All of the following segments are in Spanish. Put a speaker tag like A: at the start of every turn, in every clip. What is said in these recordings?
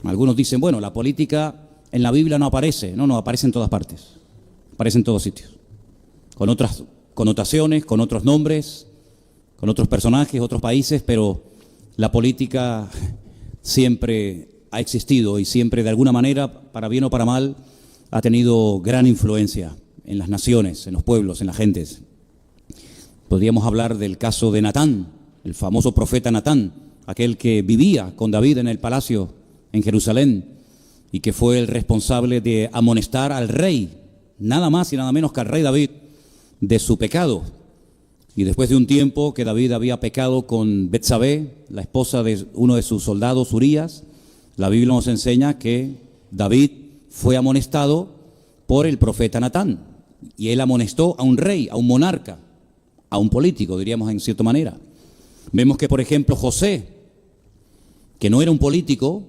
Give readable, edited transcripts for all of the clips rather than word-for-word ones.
A: Algunos dicen, bueno, la política en la Biblia no aparece. No, aparece en todas partes. Aparece en todos sitios. Con otras connotaciones, con otros nombres, con otros personajes, otros países, pero la política siempre ha existido y siempre, de alguna manera, para bien o para mal, ha tenido gran influencia en las naciones, en los pueblos, en las gentes. Podríamos hablar del caso de Natán, el famoso profeta Natán, aquel que vivía con David en el palacio en Jerusalén y que fue el responsable de amonestar al rey, nada más y nada menos que al rey David, de su pecado. Y después de un tiempo que David había pecado con Betsabé, la esposa de uno de sus soldados, Urías, la Biblia nos enseña que David fue amonestado por el profeta Natán. Y él amonestó a un rey, a un monarca, a un político, diríamos en cierta manera. Vemos que, por ejemplo, José, que no era un político,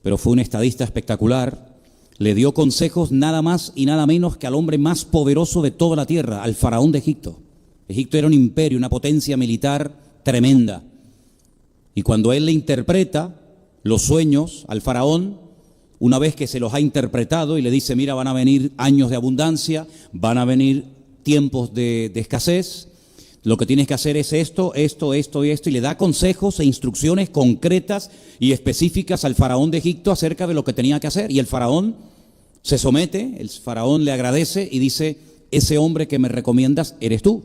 A: pero fue un estadista espectacular, le dio consejos nada más y nada menos que al hombre más poderoso de toda la tierra, al faraón de Egipto. Egipto era un imperio, una potencia militar tremenda. Y cuando él le interpreta los sueños al faraón, una vez que se los ha interpretado y le dice, mira, van a venir años de abundancia, van a venir tiempos de escasez, lo que tienes que hacer es esto, esto, esto y esto, y le da consejos e instrucciones concretas y específicas al faraón de Egipto acerca de lo que tenía que hacer. Y el faraón se somete, el faraón le agradece y dice, ese hombre que me recomiendas eres tú.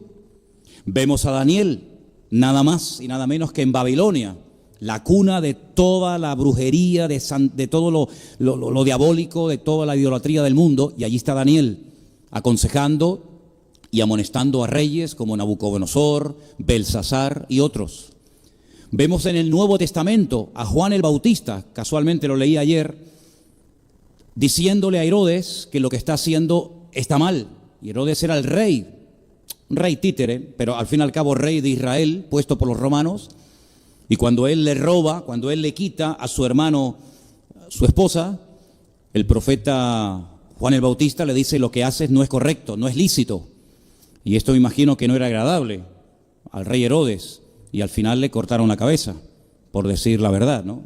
A: Vemos a Daniel, nada más y nada menos que en Babilonia, la cuna de toda la brujería, de todo lo diabólico, de toda la idolatría del mundo, y allí está Daniel aconsejando y amonestando a reyes como Nabucodonosor, Belsasar y otros. Vemos en el Nuevo Testamento a Juan el Bautista, casualmente lo leí ayer, diciéndole a Herodes que lo que está haciendo está mal. Y Herodes era el rey, un rey títere, pero al fin y al cabo rey de Israel, puesto por los romanos. Y cuando él le roba, cuando él le quita a su hermano, su esposa, el profeta Juan el Bautista le dice, lo que haces no es correcto, no es lícito. Y esto me imagino que no era agradable al rey Herodes, y al final le cortaron la cabeza, por decir la verdad, ¿no?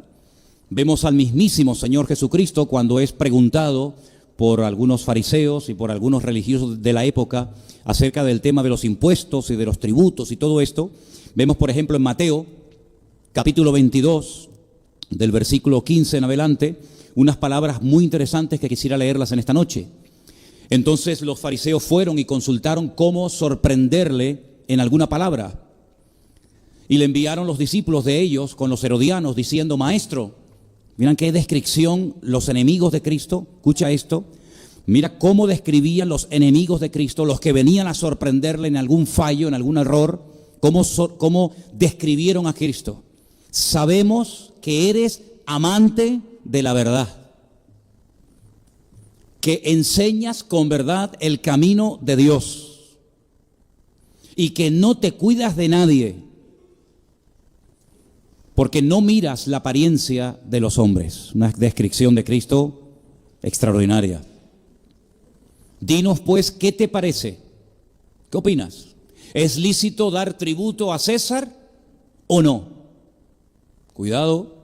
A: Vemos al mismísimo Señor Jesucristo cuando es preguntado por algunos fariseos y por algunos religiosos de la época acerca del tema de los impuestos y de los tributos y todo esto. Vemos, por ejemplo, en Mateo, capítulo 22, del versículo 15 en adelante, unas palabras muy interesantes que quisiera leerlas en esta noche. Entonces los fariseos fueron y consultaron cómo sorprenderle en alguna palabra. Y le enviaron los discípulos de ellos con los herodianos diciendo, maestro, miren qué descripción los enemigos de Cristo, escucha esto, mira cómo describían los enemigos de Cristo, los que venían a sorprenderle en algún fallo, en algún error, cómo describieron a Cristo. Sabemos que eres amante de la verdad, que enseñas con verdad el camino de Dios y que no te cuidas de nadie, porque no miras la apariencia de los hombres. Una descripción de Cristo extraordinaria. Dinos pues, ¿qué te parece? ¿Qué opinas? ¿Es lícito dar tributo a César o no? Cuidado,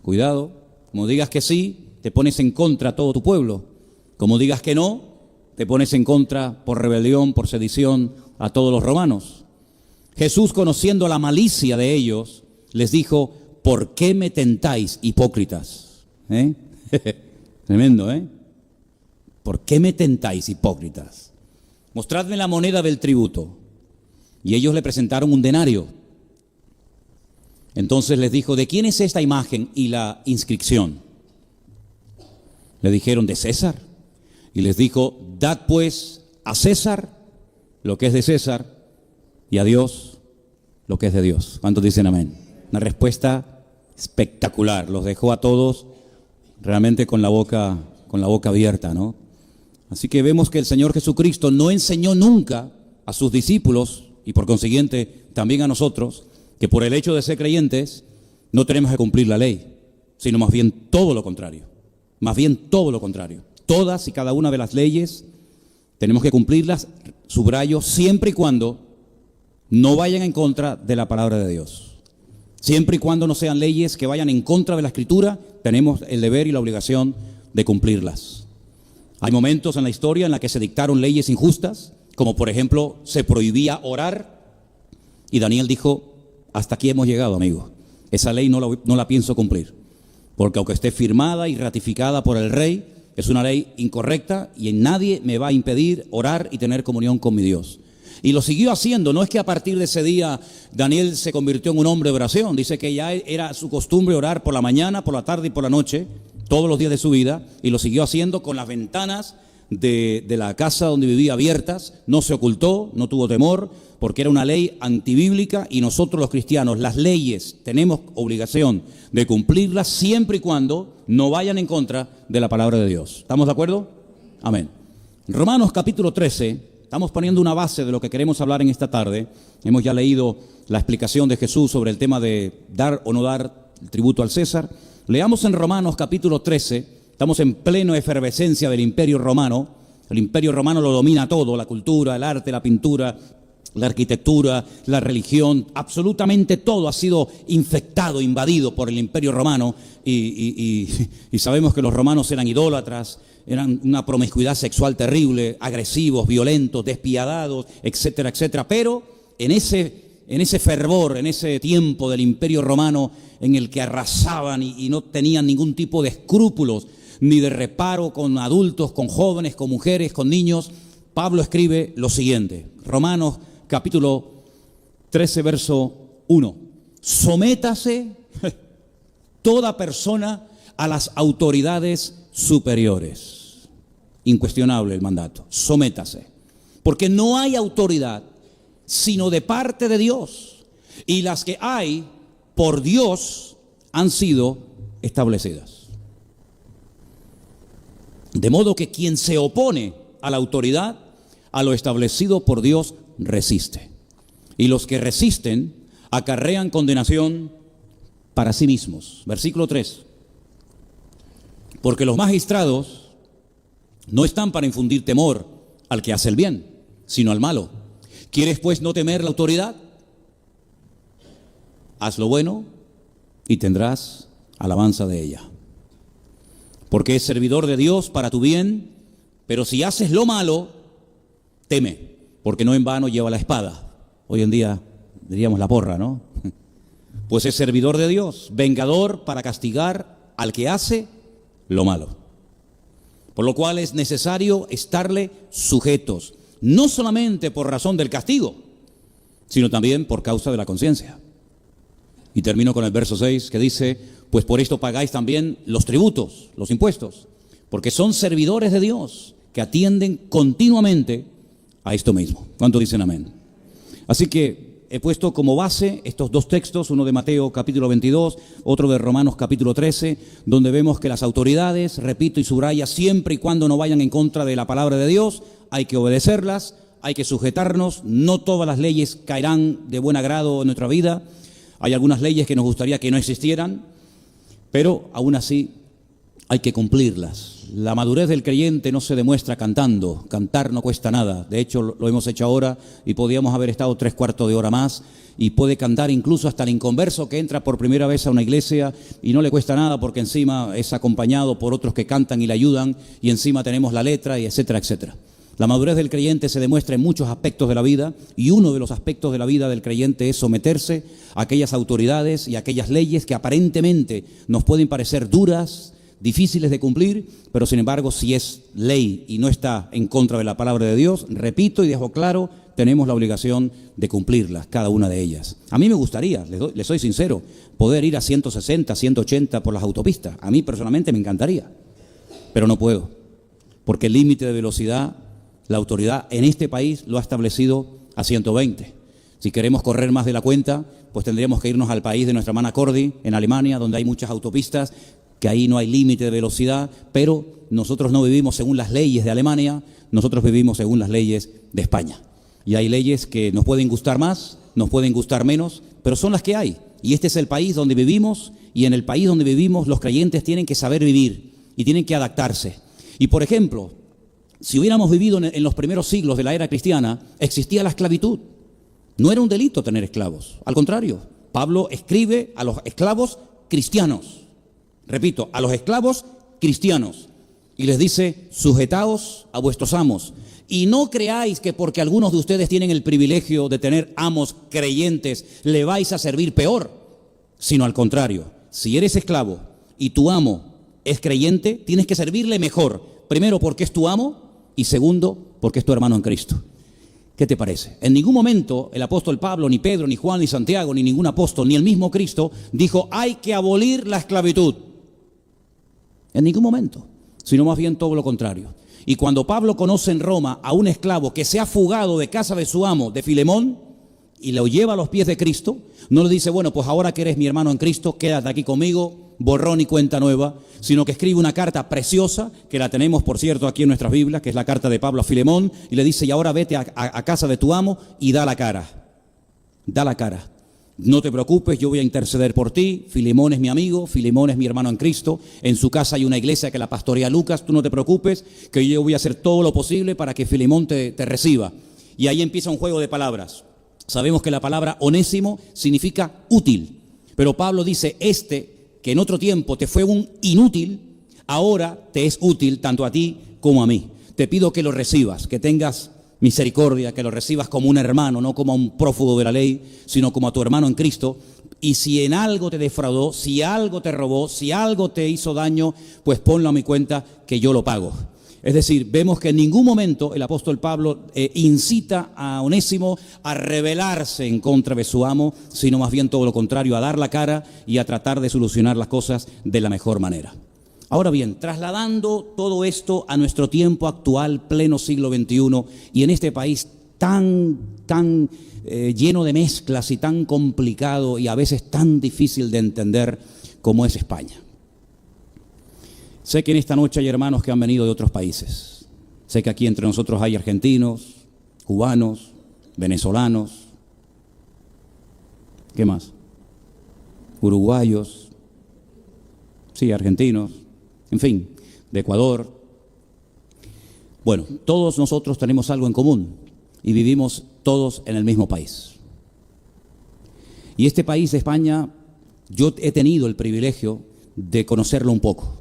A: cuidado. Como digas que sí, te pones en contra a todo tu pueblo. Como digas que no, te pones en contra por rebelión, por sedición a todos los romanos. Jesús, conociendo la malicia de ellos, les dijo, ¿por qué me tentáis, hipócritas? Tremendo, ¿eh? ¿Por qué me tentáis, hipócritas? Mostradme la moneda del tributo. Y ellos le presentaron un denario. Entonces les dijo, ¿de quién es esta imagen y la inscripción? Le dijeron, de César. Y les dijo, dad pues a César lo que es de César y a Dios lo que es de Dios. ¿Cuántos dicen amén? Una respuesta espectacular. Los dejó a todos realmente con la boca abierta, ¿no? Así que vemos que el Señor Jesucristo no enseñó nunca a sus discípulos y por consiguiente también a nosotros que por el hecho de ser creyentes no tenemos que cumplir la ley, sino más bien todo lo contrario. Más bien todo lo contrario. Todas y cada una de las leyes tenemos que cumplirlas, subrayo, siempre y cuando no vayan en contra de la palabra de Dios. Siempre y cuando no sean leyes que vayan en contra de la Escritura, tenemos el deber y la obligación de cumplirlas. Hay momentos en la historia en la que se dictaron leyes injustas, como por ejemplo se prohibía orar, y Daniel dijo: hasta aquí hemos llegado, amigo. Esa ley no la pienso cumplir, porque aunque esté firmada y ratificada por el rey, es una ley incorrecta y nadie me va a impedir orar y tener comunión con mi Dios. Y lo siguió haciendo. No es que a partir de ese día Daniel se convirtió en un hombre de oración. Dice que ya era su costumbre orar por la mañana, por la tarde y por la noche, todos los días de su vida, y lo siguió haciendo con las ventanas de la casa donde vivía abiertas. No se ocultó, no tuvo temor, porque era una ley antibíblica, y nosotros los cristianos, las leyes, tenemos obligación de cumplirlas siempre y cuando no vayan en contra de la palabra de Dios. ¿Estamos de acuerdo? Amén. Romanos capítulo 13, estamos poniendo una base de lo que queremos hablar en esta tarde. Hemos ya leído la explicación de Jesús sobre el tema de dar o no dar el tributo al César. Leamos en Romanos capítulo 13, estamos en plena efervescencia del Imperio Romano. El Imperio Romano lo domina todo: la cultura, el arte, la pintura, la arquitectura, la religión, absolutamente todo ha sido infectado, invadido por el Imperio Romano, y sabemos que los romanos eran idólatras, eran una promiscuidad sexual terrible, agresivos, violentos, despiadados, etcétera, etcétera. Pero en ese fervor, en ese tiempo del Imperio Romano en el que arrasaban y no tenían ningún tipo de escrúpulos ni de reparo con adultos, con jóvenes, con mujeres, con niños, Pablo escribe lo siguiente, Romanos capítulo 13, verso 1. Sométase toda persona a las autoridades superiores. Incuestionable el mandato. Sométase. Porque no hay autoridad sino de parte de Dios. Y las que hay por Dios han sido establecidas. De modo que quien se opone a la autoridad, a lo establecido por Dios, resiste. Y los que resisten acarrean condenación para sí mismos. Versículo 3. Porque los magistrados no están para infundir temor al que hace el bien, sino al malo. ¿Quieres pues no temer la autoridad? Haz lo bueno y tendrás alabanza de ella. Porque es servidor de Dios para tu bien, pero si haces lo malo, teme, porque no en vano lleva la espada. Hoy en día diríamos la porra, ¿no? Pues es servidor de Dios, vengador para castigar al que hace lo malo. Por lo cual es necesario estarle sujetos, no solamente por razón del castigo, sino también por causa de la conciencia. Y termino con el verso 6 que dice: pues por esto pagáis también los tributos, los impuestos, porque son servidores de Dios que atienden continuamente a esto mismo. ¿Cuánto dicen amén? Así que he puesto como base estos dos textos, uno de Mateo capítulo 22, otro de Romanos capítulo 13, donde vemos que las autoridades, repito y subraya, siempre y cuando no vayan en contra de la palabra de Dios, hay que obedecerlas, hay que sujetarnos. No todas las leyes caerán de buen agrado en nuestra vida. Hay algunas leyes que nos gustaría que no existieran, pero aún así hay que cumplirlas. La madurez del creyente no se demuestra cantando. Cantar no cuesta nada. De hecho, lo hemos hecho ahora y podíamos haber estado 3/4 de hora más. Y puede cantar incluso hasta el inconverso que entra por primera vez a una iglesia y no le cuesta nada, porque encima es acompañado por otros que cantan y le ayudan, y encima tenemos la letra, y etcétera, etcétera. La madurez del creyente se demuestra en muchos aspectos de la vida, y uno de los aspectos de la vida del creyente es someterse a aquellas autoridades y a aquellas leyes que aparentemente nos pueden parecer duras, difíciles de cumplir, pero sin embargo, si es ley y no está en contra de la palabra de Dios, repito y dejo claro, tenemos la obligación de cumplirlas, cada una de ellas. A mí me gustaría, les soy sincero, poder ir a 160, 180 por las autopistas. A mí personalmente me encantaría, pero no puedo, porque el límite de velocidad, la autoridad en este país lo ha establecido a 120. Si queremos correr más de la cuenta, pues tendríamos que irnos al país de nuestra hermana Cordy, en Alemania, donde hay muchas autopistas, que ahí no hay límite de velocidad, pero nosotros no vivimos según las leyes de Alemania, nosotros vivimos según las leyes de España. Y hay leyes que nos pueden gustar más, nos pueden gustar menos, pero son las que hay. Y este es el país donde vivimos, y en el país donde vivimos los creyentes tienen que saber vivir y tienen que adaptarse. Y por ejemplo, si hubiéramos vivido en los primeros siglos de la era cristiana, existía la esclavitud. No era un delito tener esclavos, al contrario, Pablo escribe a los esclavos cristianos. Repito, a los esclavos cristianos. Y les dice, sujetaos a vuestros amos. Y no creáis que porque algunos de ustedes tienen el privilegio de tener amos creyentes, le vais a servir peor. Sino al contrario, si eres esclavo y tu amo es creyente, tienes que servirle mejor. Primero porque es tu amo y segundo porque es tu hermano en Cristo. ¿Qué te parece? En ningún momento el apóstol Pablo, ni Pedro, ni Juan, ni Santiago, ni ningún apóstol, ni el mismo Cristo dijo hay que abolir la esclavitud. En ningún momento, sino más bien todo lo contrario. Y cuando Pablo conoce en Roma a un esclavo que se ha fugado de casa de su amo, de Filemón, y lo lleva a los pies de Cristo, no le dice, bueno, pues ahora que eres mi hermano en Cristo, quédate aquí conmigo, borrón y cuenta nueva, sino que escribe una carta preciosa, que la tenemos, por cierto, aquí en nuestras Biblias, que es la carta de Pablo a Filemón, y le dice, y ahora vete a casa de tu amo y da la cara. Da la cara. No te preocupes, yo voy a interceder por ti. Filemón es mi amigo, Filemón es mi hermano en Cristo. En su casa hay una iglesia que la pastorea Lucas. Tú no te preocupes, que yo voy a hacer todo lo posible para que Filemón te reciba. Y ahí empieza un juego de palabras. Sabemos que la palabra onésimo significa útil. Pero Pablo dice, que en otro tiempo te fue un inútil, ahora te es útil tanto a ti como a mí. Te pido que lo recibas, que tengas misericordia, que lo recibas como un hermano, no como a un prófugo de la ley, sino como a tu hermano en Cristo. Y si en algo te defraudó, si algo te robó, si algo te hizo daño, pues ponlo a mi cuenta que yo lo pago. Es decir, vemos que en ningún momento el apóstol Pablo incita a Onésimo a rebelarse en contra de su amo, sino más bien todo lo contrario, a dar la cara y a tratar de solucionar las cosas de la mejor manera. Ahora bien, trasladando todo esto a nuestro tiempo actual, pleno siglo XXI, y en este país tan lleno de mezclas y tan complicado y a veces tan difícil de entender como es España. Sé que en esta noche hay hermanos que han venido de otros países. Sé que aquí entre nosotros hay argentinos, cubanos, venezolanos. ¿Qué más? Uruguayos. Sí, argentinos. En fin, de Ecuador. Bueno, todos nosotros tenemos algo en común y vivimos todos en el mismo país. Y este país de España, yo he tenido el privilegio de conocerlo un poco.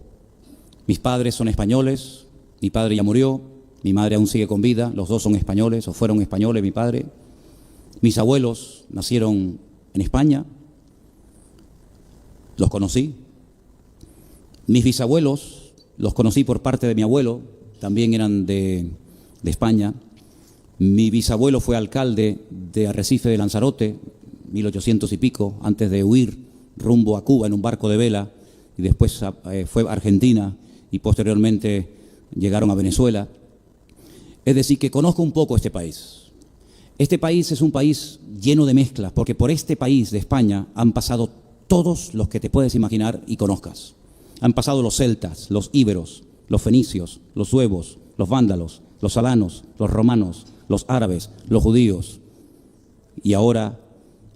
A: Mis padres son españoles, mi padre ya murió, mi madre aún sigue con vida, los dos son españoles o fueron españoles, mi padre. Mis abuelos nacieron en España, los conocí. Mis bisabuelos los conocí por parte de mi abuelo, también eran de España. Mi bisabuelo fue alcalde de Arrecife de Lanzarote, 1800 y pico, antes de huir rumbo a Cuba en un barco de vela, y después fue a Argentina y posteriormente llegaron a Venezuela. Es decir, que conozco un poco este país. Este país es un país lleno de mezclas, porque por este país de España han pasado todos los que te puedes imaginar y conozcas. Han pasado los celtas, los íberos, los fenicios, los suevos, los vándalos, los alanos, los romanos, los árabes, los judíos y ahora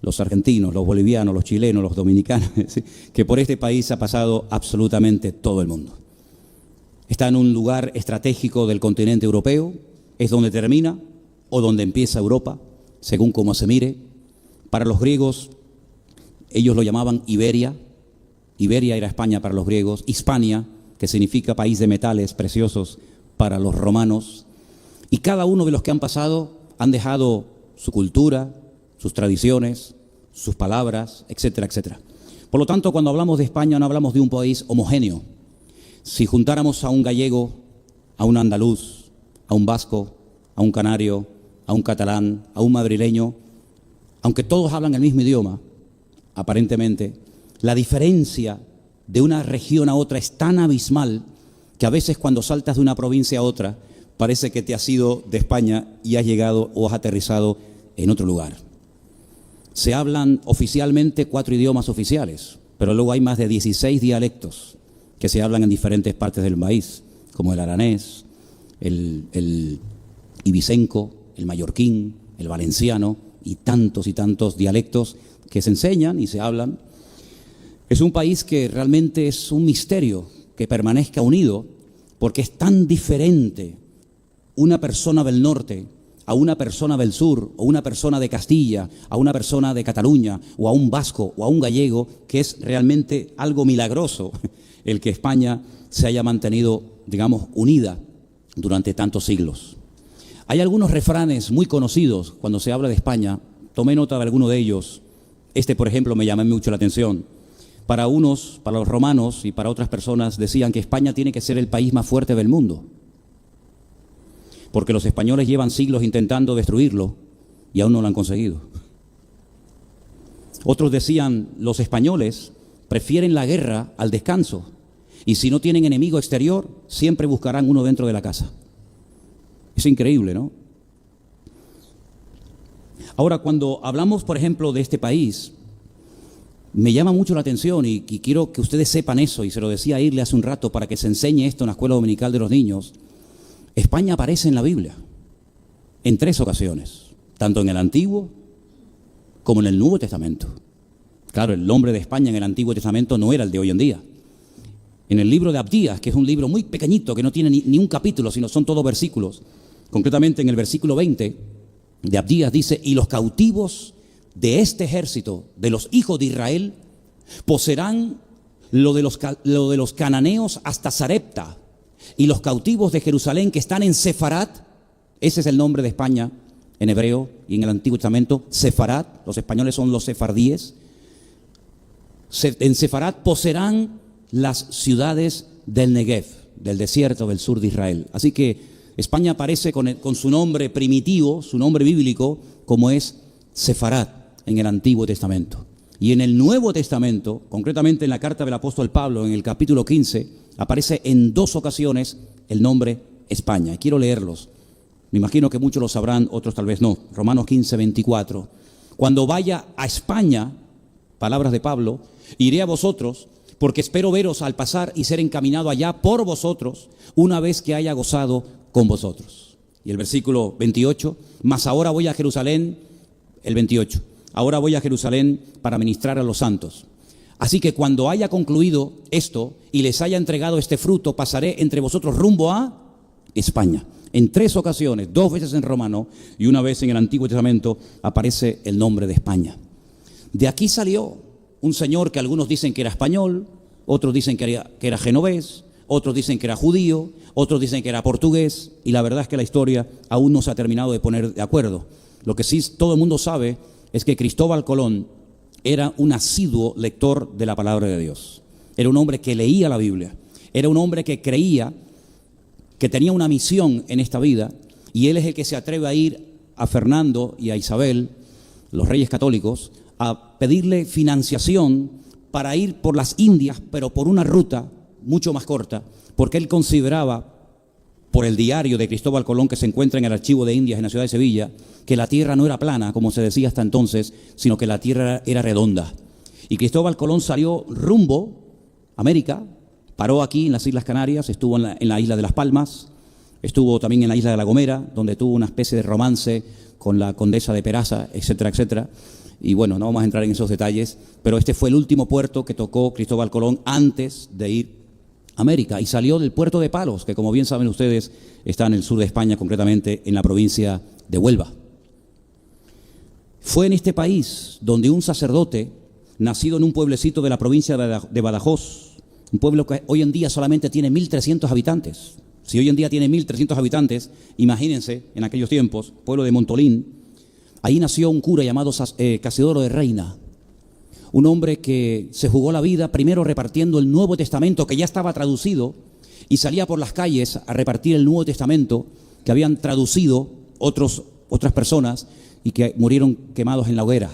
A: los argentinos, los bolivianos, los chilenos, los dominicanos, ¿sí? Que por este país ha pasado absolutamente todo el mundo. Está en un lugar estratégico del continente europeo, es donde termina o donde empieza Europa, según cómo se mire. Para los griegos, ellos lo llamaban Iberia. Iberia era España para los griegos, Hispania, que significa país de metales preciosos para los romanos. Y cada uno de los que han pasado han dejado su cultura, sus tradiciones, sus palabras, etcétera, etcétera. Por lo tanto, cuando hablamos de España no hablamos de un país homogéneo. Si juntáramos a un gallego, a un andaluz, a un vasco, a un canario, a un catalán, a un madrileño, aunque todos hablan el mismo idioma, aparentemente, la diferencia de una región a otra es tan abismal que a veces cuando saltas de una provincia a otra parece que te has ido de España y has llegado o has aterrizado en otro lugar. Se hablan oficialmente 4 idiomas oficiales, pero luego hay más de 16 dialectos que se hablan en diferentes partes del país, como el aranés, el ibicenco, el mallorquín, el valenciano y tantos dialectos que se enseñan y se hablan. Es un país que realmente es un misterio que permanezca unido, porque es tan diferente una persona del norte a una persona del sur, o una persona de Castilla, a una persona de Cataluña, o a un vasco, o a un gallego, que es realmente algo milagroso el que España se haya mantenido, digamos, unida durante tantos siglos. Hay algunos refranes muy conocidos cuando se habla de España. Tomé nota de alguno de ellos. Este, por ejemplo, me llamó mucho la atención. Para unos, para los romanos y para otras personas, decían que España tiene que ser el país más fuerte del mundo, porque los españoles llevan siglos intentando destruirlo y aún no lo han conseguido. Otros decían, los españoles prefieren la guerra al descanso, y si no tienen enemigo exterior, siempre buscarán uno dentro de la casa. Es increíble, ¿no? Ahora, cuando hablamos, por ejemplo, de este país, me llama mucho la atención y quiero que ustedes sepan eso, y se lo decía a Irle hace un rato para que se enseñe esto en la escuela dominical de los niños. España aparece en la Biblia en 3 ocasiones, tanto en el Antiguo como en el Nuevo Testamento. Claro, el nombre de España en el Antiguo Testamento no era el de hoy en día. En el libro de Abdías, que es un libro muy pequeñito, que no tiene ni un capítulo, sino son todos versículos, concretamente en el versículo 20 de Abdías dice: y los cautivos de este ejército de los hijos de Israel poseerán lo de los cananeos hasta Sarepta, y los cautivos de Jerusalén que están en Sefarat, ese es el nombre de España en hebreo y en el Antiguo Testamento, Sefarat, los españoles son los sefardíes, en Sefarat poseerán las ciudades del Negev, del desierto del sur de Israel. Así que España aparece con su nombre primitivo, su nombre bíblico, como es Sefarat en el Antiguo Testamento. Y en el Nuevo Testamento, concretamente en la carta del apóstol Pablo, en el capítulo 15, aparece en 2 ocasiones el nombre España. Y quiero leerlos. Me imagino que muchos lo sabrán, otros tal vez no. Romanos 15, 24. Cuando vaya a España, palabras de Pablo, iré a vosotros, porque espero veros al pasar y ser encaminado allá por vosotros, una vez que haya gozado con vosotros. Y el versículo 28, mas ahora voy a Jerusalén, el 28, ahora voy a Jerusalén para ministrar a los santos. Así que cuando haya concluido esto y les haya entregado este fruto, pasaré entre vosotros rumbo a España. En 3 ocasiones, 2 veces en Romano y una vez en el Antiguo Testamento, aparece el nombre de España. De aquí salió un señor que algunos dicen que era español, otros dicen que era genovés, otros dicen que era judío, otros dicen que era portugués, y la verdad es que la historia aún no se ha terminado de poner de acuerdo. Lo que sí todo el mundo sabe es que Cristóbal Colón era un asiduo lector de la palabra de Dios. Era un hombre que leía la Biblia. Era un hombre que creía que tenía una misión en esta vida, y él es el que se atreve a ir a Fernando y a Isabel, los reyes católicos, a pedirle financiación para ir por las Indias, pero por una ruta mucho más corta, porque él consideraba, por el diario de Cristóbal Colón que se encuentra en el Archivo de Indias en la ciudad de Sevilla, que la tierra no era plana, como se decía hasta entonces, sino que la tierra era redonda. Y Cristóbal Colón salió rumbo a América, paró aquí en las Islas Canarias, estuvo en la isla de Las Palmas, estuvo también en la isla de La Gomera, donde tuvo una especie de romance con la condesa de Peraza, etcétera, etcétera. Y bueno, no vamos a entrar en esos detalles, pero este fue el último puerto que tocó Cristóbal Colón antes de ir a América, y salió del puerto de Palos, que como bien saben ustedes está en el sur de España, concretamente en la provincia de Huelva. Fue en este país donde un sacerdote, nacido en un pueblecito de la provincia de Badajoz, un pueblo que hoy en día solamente tiene 1.300 habitantes. Si hoy en día tiene 1.300 habitantes, imagínense en aquellos tiempos, pueblo de Montolín. Ahí nació un cura llamado Casidoro de Reina, un hombre que se jugó la vida primero repartiendo el Nuevo Testamento, que ya estaba traducido, y salía por las calles a repartir el Nuevo Testamento que habían traducido otras personas y que murieron quemados en la hoguera.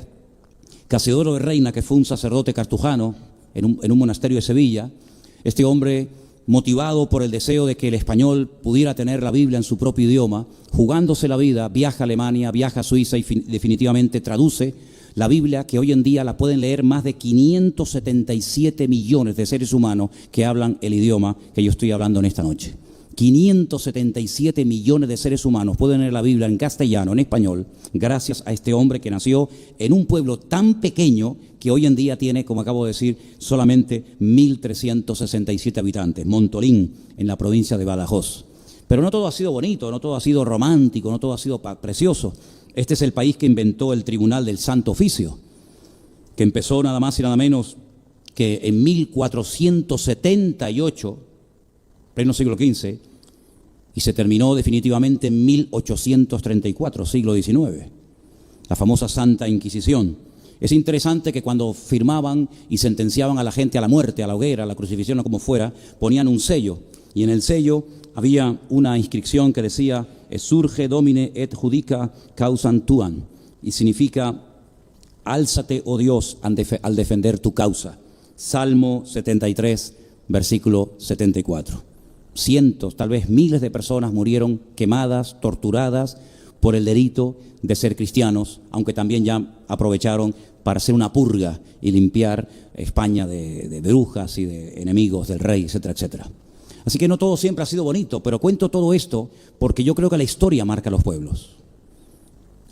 A: Casidoro de Reina, que fue un sacerdote cartujano en un monasterio de Sevilla, este hombre, motivado por el deseo de que el español pudiera tener la Biblia en su propio idioma, jugándose la vida, viaja a Alemania, viaja a Suiza y definitivamente traduce la Biblia, que hoy en día la pueden leer más de 577 millones de seres humanos que hablan el idioma que yo estoy hablando en esta noche. 577 millones de seres humanos pueden leer la Biblia en castellano, en español, gracias a este hombre que nació en un pueblo tan pequeño que hoy en día tiene, como acabo de decir, solamente 1.367 habitantes, Montolín, en la provincia de Badajoz. Pero no todo ha sido bonito, no todo ha sido romántico, no todo ha sido precioso. Este es el país que inventó el Tribunal del Santo Oficio, que empezó nada más y nada menos que en 1478, pleno siglo XV, y se terminó definitivamente en 1834, siglo XIX, la famosa Santa Inquisición. Es interesante que cuando firmaban y sentenciaban a la gente a la muerte, a la hoguera, a la crucifixión o como fuera, ponían un sello, y en el sello había una inscripción que decía «Surge Domine et judica causam tuam», y significa «Álzate, oh Dios, al defender tu causa». Salmo 73, versículo 74. Cientos, tal vez miles de personas murieron quemadas, torturadas por el delito de ser cristianos, aunque también ya aprovecharon para hacer una purga y limpiar España de brujas y de enemigos del rey, etcétera, etcétera. Así que no todo siempre ha sido bonito, pero cuento todo esto porque yo creo que la historia marca a los pueblos.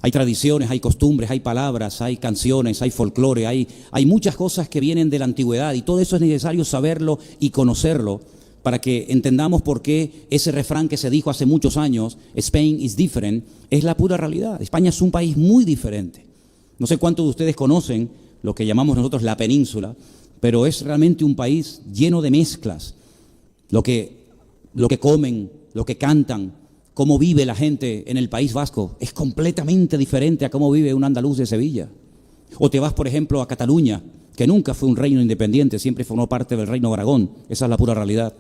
A: Hay tradiciones, hay costumbres, hay palabras, hay canciones, hay folclore, hay muchas cosas que vienen de la antigüedad y todo eso es necesario saberlo y conocerlo para que entendamos por qué ese refrán que se dijo hace muchos años, Spain is different, es la pura realidad. España es un país muy diferente. No sé cuántos de ustedes conocen lo que llamamos nosotros la península, pero es realmente un país lleno de mezclas. Lo que comen, lo que cantan, cómo vive la gente en el País Vasco es completamente diferente a cómo vive un andaluz de Sevilla. O te vas, por ejemplo, a Cataluña, que nunca fue un reino independiente, siempre formó parte del reino de Aragón. Esa es la pura realidad.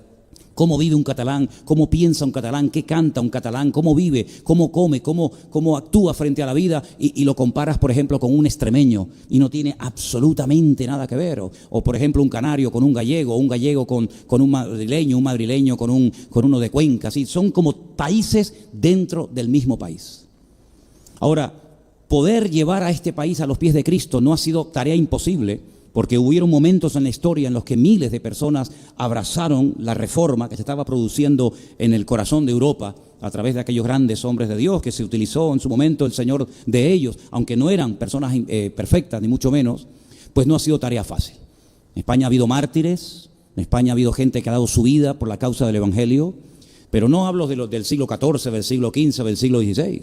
A: Cómo vive un catalán, cómo piensa un catalán, qué canta un catalán, cómo vive, cómo come, cómo actúa frente a la vida y lo comparas, por ejemplo, con un extremeño y no tiene absolutamente nada que ver. O por ejemplo, un canario con un gallego con un madrileño con uno de Cuenca. Así, son como países dentro del mismo país. Ahora, poder llevar a este país a los pies de Cristo no ha sido tarea imposible, porque hubieron momentos en la historia en los que miles de personas abrazaron la reforma que se estaba produciendo en el corazón de Europa a través de aquellos grandes hombres de Dios que se utilizó en su momento el Señor de ellos, aunque no eran personas perfectas, ni mucho menos, pues no ha sido tarea fácil. En España ha habido mártires, en España ha habido gente que ha dado su vida por la causa del Evangelio, pero no hablo del siglo XIV, del siglo XV, del siglo XVI.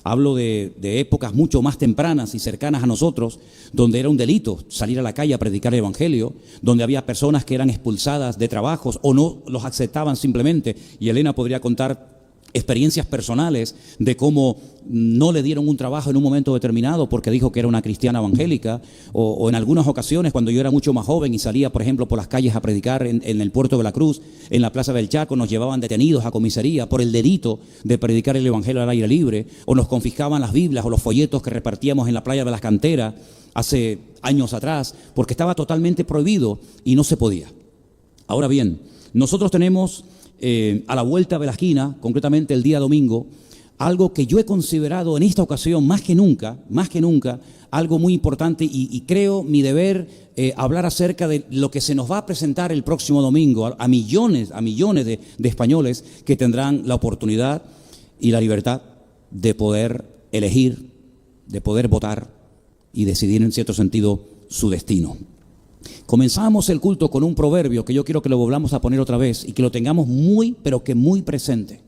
A: Hablo de épocas mucho más tempranas y cercanas a nosotros, donde era un delito salir a la calle a predicar el Evangelio, donde había personas que eran expulsadas de trabajos o no los aceptaban simplemente. Y Elena podría contar experiencias personales de cómo no le dieron un trabajo en un momento determinado porque dijo que era una cristiana evangélica, o en algunas ocasiones cuando yo era mucho más joven y salía, por ejemplo, por las calles a predicar en el puerto de la Cruz, en la Plaza del Chaco, nos llevaban detenidos a comisaría por el delito de predicar el Evangelio al aire libre, o nos confiscaban las Biblias o los folletos que repartíamos en la playa de las Canteras hace años atrás, porque estaba totalmente prohibido y no se podía. Ahora bien, nosotros tenemos a la vuelta de la esquina, concretamente el día domingo, algo que yo he considerado en esta ocasión más que nunca, algo muy importante y creo mi deber hablar acerca de lo que se nos va a presentar el próximo domingo a millones de españoles que tendrán la oportunidad y la libertad de poder elegir, de poder votar y decidir en cierto sentido su destino. Comenzamos el culto con un proverbio que yo quiero que lo volvamos a poner otra vez y que lo tengamos muy, pero que muy presente.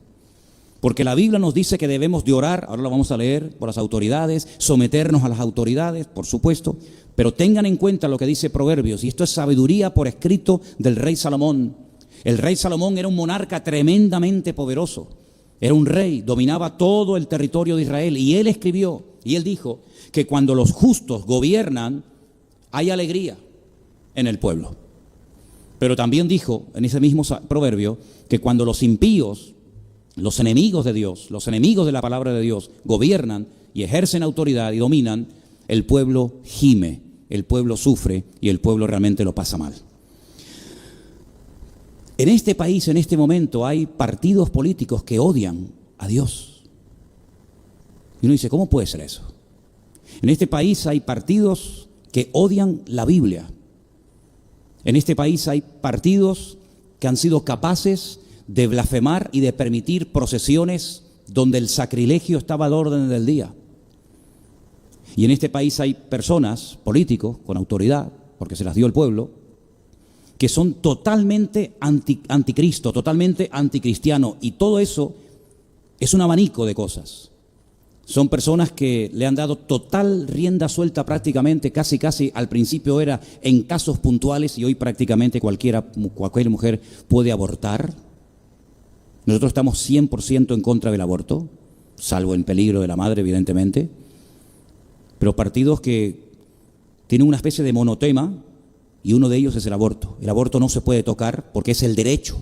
A: Porque la Biblia nos dice que debemos de orar, ahora lo vamos a leer, por las autoridades, someternos a las autoridades, por supuesto, pero tengan en cuenta lo que dice Proverbios, y esto es sabiduría por escrito del rey Salomón. El rey Salomón era un monarca tremendamente poderoso, era un rey, dominaba todo el territorio de Israel, y él escribió, y él dijo que cuando los justos gobiernan, hay alegría en el pueblo. Pero también dijo en ese mismo proverbio que cuando los impíos, los enemigos de Dios, los enemigos de la palabra de Dios, gobiernan y ejercen autoridad y dominan, el pueblo gime, el pueblo sufre y el pueblo realmente lo pasa mal. En este país, en este momento, hay partidos políticos que odian a Dios. Y uno dice, ¿cómo puede ser eso? En este país hay partidos que odian la Biblia. En este país hay partidos que han sido capaces de blasfemar y de permitir procesiones donde el sacrilegio estaba al orden del día. Y en este país hay personas, políticos, con autoridad, porque se las dio el pueblo, que son totalmente anticristo, totalmente anticristiano, y todo eso es un abanico de cosas. Son personas que le han dado total rienda suelta prácticamente, casi al principio era en casos puntuales y hoy prácticamente cualquier mujer puede abortar. Nosotros estamos 100% en contra del aborto, salvo en peligro de la madre, evidentemente, pero partidos que tienen una especie de monotema y uno de ellos es el aborto. El aborto no se puede tocar porque es el derecho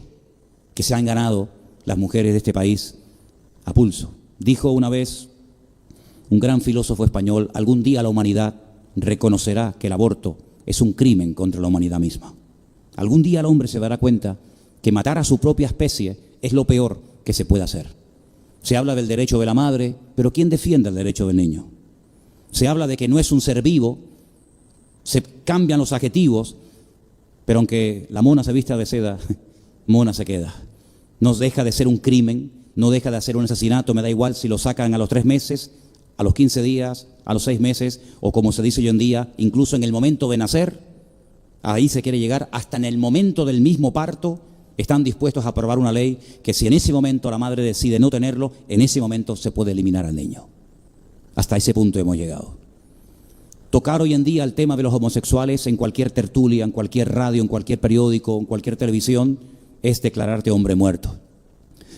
A: que se han ganado las mujeres de este país a pulso. Dijo una vez un gran filósofo español: algún día la humanidad reconocerá que el aborto es un crimen contra la humanidad misma. Algún día el hombre se dará cuenta que matar a su propia especie es lo peor que se puede hacer. Se habla del derecho de la madre, pero ¿quién defiende el derecho del niño? Se habla de que no es un ser vivo, se cambian los adjetivos, pero aunque la mona se vista de seda, mona se queda. No deja de ser un crimen, no deja de ser un asesinato, me da igual si lo sacan a los 3 meses, a los 15 días, a los 6 meses, o como se dice hoy en día, incluso en el momento de nacer. Ahí se quiere llegar, hasta en el momento del mismo parto, están dispuestos a aprobar una ley que si en ese momento la madre decide no tenerlo, en ese momento se puede eliminar al niño. Hasta ese punto hemos llegado. Tocar hoy en día el tema de los homosexuales en cualquier tertulia, en cualquier radio, en cualquier periódico, en cualquier televisión, es declararte hombre muerto.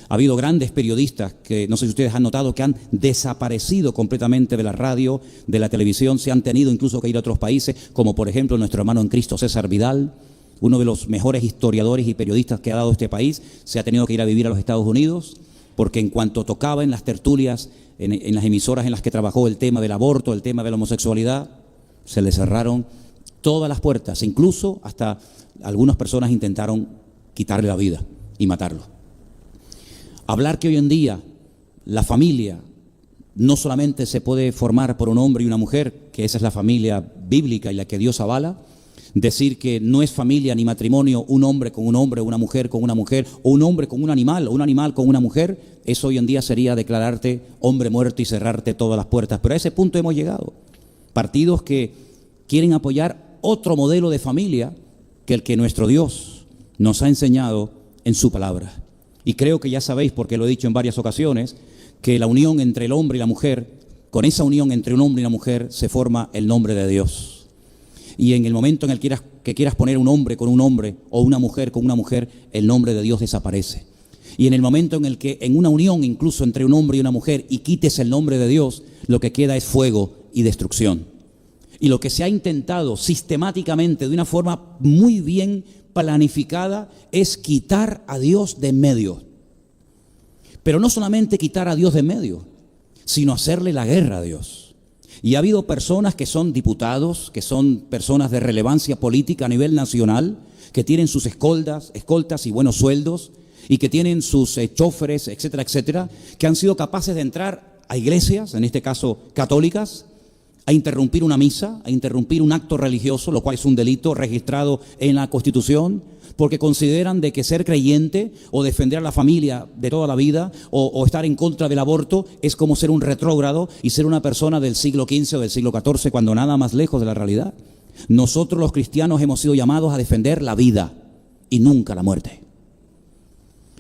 A: Ha habido grandes periodistas que, no sé si ustedes han notado, que han desaparecido completamente de la radio, de la televisión, se han tenido incluso que ir a otros países, como por ejemplo nuestro hermano en Cristo César Vidal, uno de los mejores historiadores y periodistas que ha dado este país, se ha tenido que ir a vivir a los Estados Unidos, porque en cuanto tocaba en las tertulias, en las emisoras en las que trabajó el tema del aborto, el tema de la homosexualidad, se le cerraron todas las puertas, incluso hasta algunas personas intentaron quitarle la vida y matarlo. Hablar que hoy en día la familia no solamente se puede formar por un hombre y una mujer, que esa es la familia bíblica y la que Dios avala, decir que no es familia ni matrimonio un hombre con un hombre, una mujer con una mujer, o un hombre con un animal, o un animal con una mujer, eso hoy en día sería declararte hombre muerto y cerrarte todas las puertas. Pero a ese punto hemos llegado. Partidos que quieren apoyar otro modelo de familia que el que nuestro Dios nos ha enseñado en su palabra. Y creo que ya sabéis, porque lo he dicho en varias ocasiones, que la unión entre el hombre y la mujer, con esa unión entre un hombre y una mujer, se forma el nombre de Dios. Y en el momento en el que quieras poner un hombre con un hombre o una mujer con una mujer, el nombre de Dios desaparece. Y en el momento en el que en una unión incluso entre un hombre y una mujer y quites el nombre de Dios, lo que queda es fuego y destrucción. Y lo que se ha intentado sistemáticamente de una forma muy bien planificada es quitar a Dios de en medio. Pero no solamente quitar a Dios de en medio, sino hacerle la guerra a Dios. Y ha habido personas que son diputados, que son personas de relevancia política a nivel nacional, que tienen sus escoltas y buenos sueldos, y que tienen sus choferes, etcétera, etcétera, que han sido capaces de entrar a iglesias, en este caso católicas, a interrumpir una misa, a interrumpir un acto religioso, lo cual es un delito registrado en la Constitución, porque consideran de que ser creyente o defender a la familia de toda la vida o estar en contra del aborto es como ser un retrógrado y ser una persona del siglo XV o del siglo XIV, cuando nada más lejos de la realidad. Nosotros los cristianos hemos sido llamados a defender la vida y nunca la muerte.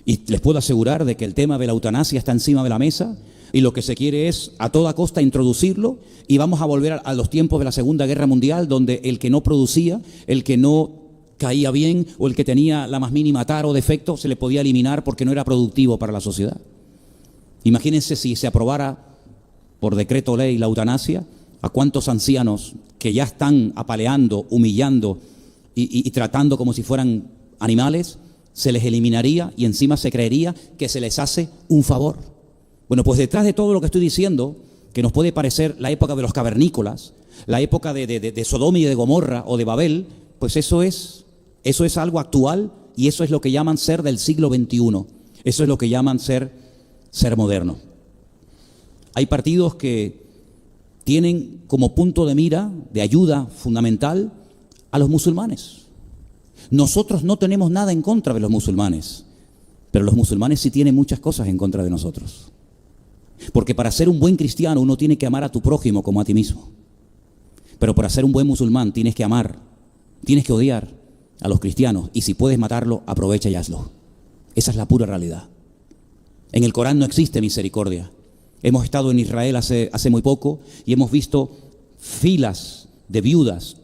A: Y les puedo asegurar de que el tema de la eutanasia está encima de la mesa. Y lo que se quiere es a toda costa introducirlo y vamos a volver a los tiempos de la Segunda Guerra Mundial, donde el que no producía, el que no caía bien o el que tenía la más mínima tara o defecto se le podía eliminar porque no era productivo para la sociedad. Imagínense si se aprobara por decreto ley la eutanasia, a cuántos ancianos que ya están apaleando, humillando y tratando como si fueran animales, se les eliminaría y encima se creería que se les hace un favor. Bueno, pues detrás de todo lo que estoy diciendo, que nos puede parecer la época de los cavernícolas, la época de Sodoma y de Gomorra o de Babel, pues eso es algo actual y eso es lo que llaman ser del siglo XXI. Eso es lo que llaman ser moderno. Hay partidos que tienen como punto de mira, de ayuda fundamental, a los musulmanes. Nosotros no tenemos nada en contra de los musulmanes, pero los musulmanes sí tienen muchas cosas en contra de nosotros. Porque para ser un buen cristiano uno tiene que amar a tu prójimo como a ti mismo. Pero para ser un buen musulmán tienes que amar, tienes que odiar a los cristianos, y si puedes matarlo, aprovecha y hazlo. Esa es la pura realidad. En el Corán no existe misericordia. Hemos estado en Israel hace muy poco y hemos visto filas de viudas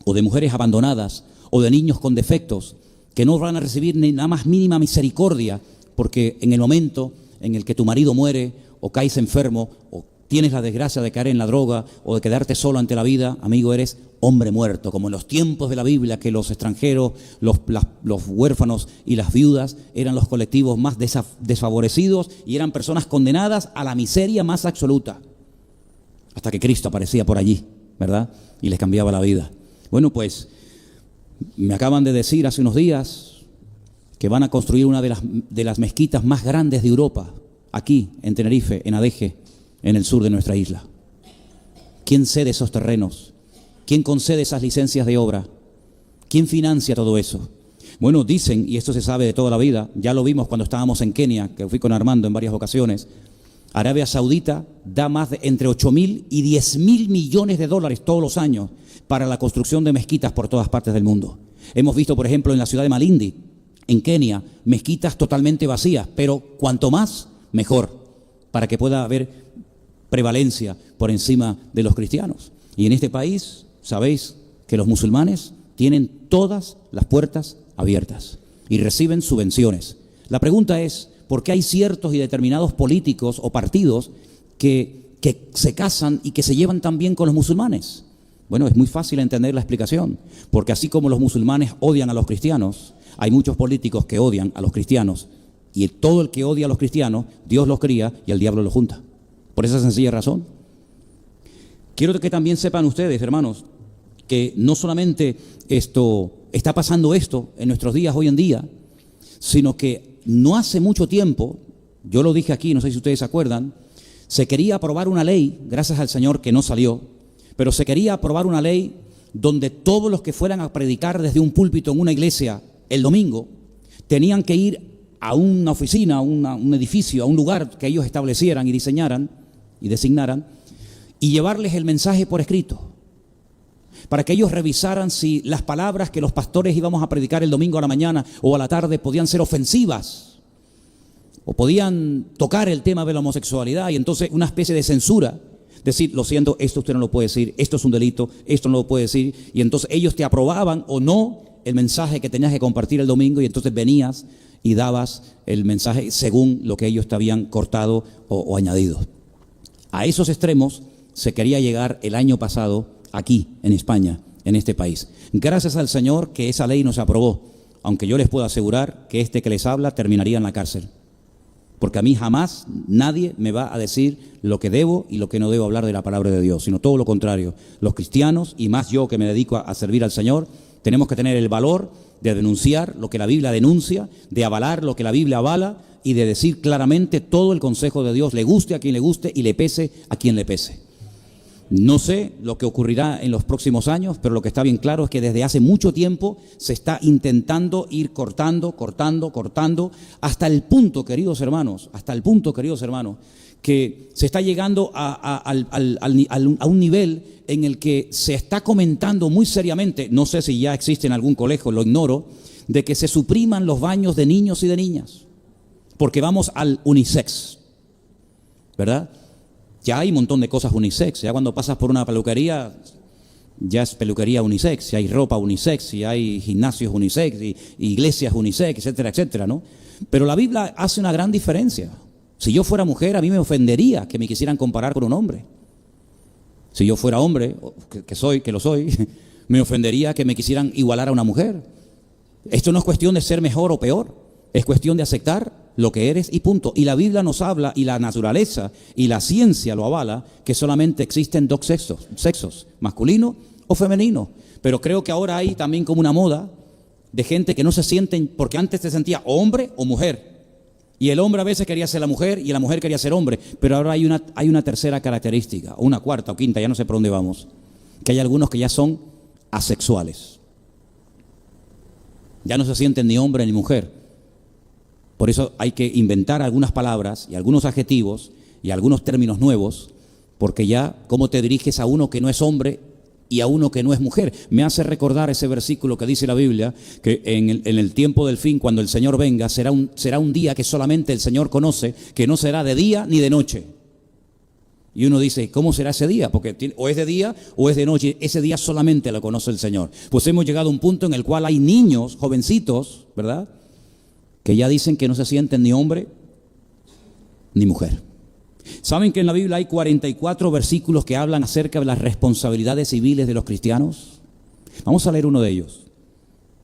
A: o de mujeres abandonadas o de niños con defectos que no van a recibir ni la más mínima misericordia, porque en el momento en el que tu marido muere o caes enfermo o tienes la desgracia de caer en la droga o de quedarte solo ante la vida, amigo, eres hombre muerto, como en los tiempos de la Biblia, que los extranjeros, los huérfanos y las viudas eran los colectivos más desfavorecidos y eran personas condenadas a la miseria más absoluta, hasta que Cristo aparecía por allí, ¿verdad? Y les cambiaba la vida. Bueno, pues me acaban de decir hace unos días que van a construir una de las mezquitas más grandes de Europa, aquí en Tenerife, en Adeje, en el sur de nuestra isla. ¿Quién cede esos terrenos? ¿Quién concede esas licencias de obra? ¿Quién financia todo eso? Bueno, dicen, y esto se sabe de toda la vida, ya lo vimos cuando estábamos en Kenia, que fui con Armando en varias ocasiones, Arabia Saudita da más de entre 8.000 y 10.000 millones de dólares todos los años para la construcción de mezquitas por todas partes del mundo. Hemos visto, por ejemplo, en la ciudad de Malindi, en Kenia, mezquitas totalmente vacías, pero cuanto más, mejor, para que pueda haber prevalencia por encima de los cristianos. Y en este país, sabéis que los musulmanes tienen todas las puertas abiertas y reciben subvenciones. La pregunta es, ¿por qué hay ciertos y determinados políticos o partidos que se casan y que se llevan tan bien con los musulmanes? Bueno, es muy fácil entender la explicación, porque así como los musulmanes odian a los cristianos, hay muchos políticos que odian a los cristianos, y todo el que odia a los cristianos, Dios los cría y el diablo los junta. Por esa sencilla razón. Quiero que también sepan ustedes, hermanos, que no solamente está pasando esto en nuestros días hoy en día, sino que no hace mucho tiempo, yo lo dije aquí, no sé si ustedes se acuerdan, se quería aprobar una ley, gracias al Señor que no salió, pero se quería aprobar una ley donde todos los que fueran a predicar desde un púlpito en una iglesia el domingo tenían que ir a una oficina, a un edificio, a un lugar que ellos establecieran y diseñaran y designaran, y llevarles el mensaje por escrito, para que ellos revisaran si las palabras que los pastores íbamos a predicar el domingo a la mañana o a la tarde podían ser ofensivas o podían tocar el tema de la homosexualidad, y entonces una especie de censura, decir, lo siento, esto usted no lo puede decir, esto es un delito, esto no lo puede decir, y entonces ellos te aprobaban o no el mensaje que tenías que compartir el domingo, y entonces venías y dabas el mensaje según lo que ellos te habían cortado o añadido. A esos extremos se quería llegar el año pasado aquí, en España, en este país. Gracias al Señor que esa ley no se aprobó, aunque yo les puedo asegurar que este que les habla terminaría en la cárcel. Porque a mí jamás nadie me va a decir lo que debo y lo que no debo hablar de la palabra de Dios, sino todo lo contrario. Los cristianos, y más yo que me dedico a servir al Señor, tenemos que tener el valor de denunciar lo que la Biblia denuncia, de avalar lo que la Biblia avala y de decir claramente todo el consejo de Dios, le guste a quien le guste y le pese a quien le pese. No sé lo que ocurrirá en los próximos años, pero lo que está bien claro es que desde hace mucho tiempo se está intentando ir cortando, hasta el punto, queridos hermanos, que se está llegando a un nivel en el que se está comentando muy seriamente, no sé si ya existe en algún colegio, lo ignoro, de que se supriman los baños de niños y de niñas, porque vamos al unisex, ¿verdad? Ya hay un montón de cosas unisex, ya cuando pasas por una peluquería, ya es peluquería unisex, si hay ropa unisex, si hay gimnasios unisex, y iglesias unisex, etcétera, etcétera, ¿no? Pero la Biblia hace una gran diferencia. Si yo fuera mujer, a mí me ofendería que me quisieran comparar con un hombre. Si yo fuera hombre, que lo soy, me ofendería que me quisieran igualar a una mujer. Esto no es cuestión de ser mejor o peor, es cuestión de aceptar lo que eres y punto. Y la Biblia nos habla, y la naturaleza y la ciencia lo avala, que solamente existen dos sexos, masculino o femenino. Pero creo que ahora hay también como una moda de gente que no se sienten, porque antes se sentía o hombre o mujer. Y el hombre a veces quería ser la mujer y la mujer quería ser hombre. Pero ahora hay una tercera característica, o una cuarta o quinta, ya no sé por dónde vamos. Que hay algunos que ya son asexuales. Ya no se sienten ni hombre ni mujer. Por eso hay que inventar algunas palabras y algunos adjetivos y algunos términos nuevos, porque ya cómo te diriges a uno que no es hombre y a uno que no es mujer. Me hace recordar ese versículo que dice la Biblia, que en el tiempo del fin, cuando el Señor venga, será un día que solamente el Señor conoce, que no será de día ni de noche. Y uno dice, ¿cómo será ese día? Porque o es de día o es de noche. Ese día solamente lo conoce el Señor. Pues hemos llegado a un punto en el cual hay niños, jovencitos, ¿verdad?, que ya dicen que no se sienten ni hombre ni mujer. ¿Saben que en la Biblia hay 44 versículos que hablan acerca de las responsabilidades civiles de los cristianos? Vamos a leer uno de ellos.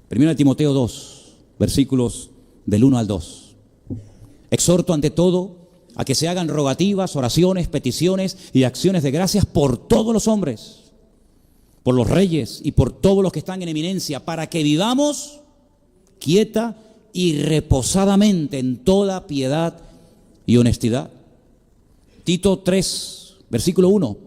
A: 1 Timoteo 2, versículos del 1 al 2. Exhorto ante todo a que se hagan rogativas, oraciones, peticiones y acciones de gracias por todos los hombres, por los reyes y por todos los que están en eminencia, para que vivamos quieta y reposadamente en toda piedad y honestidad. Tito 3, versículo 1,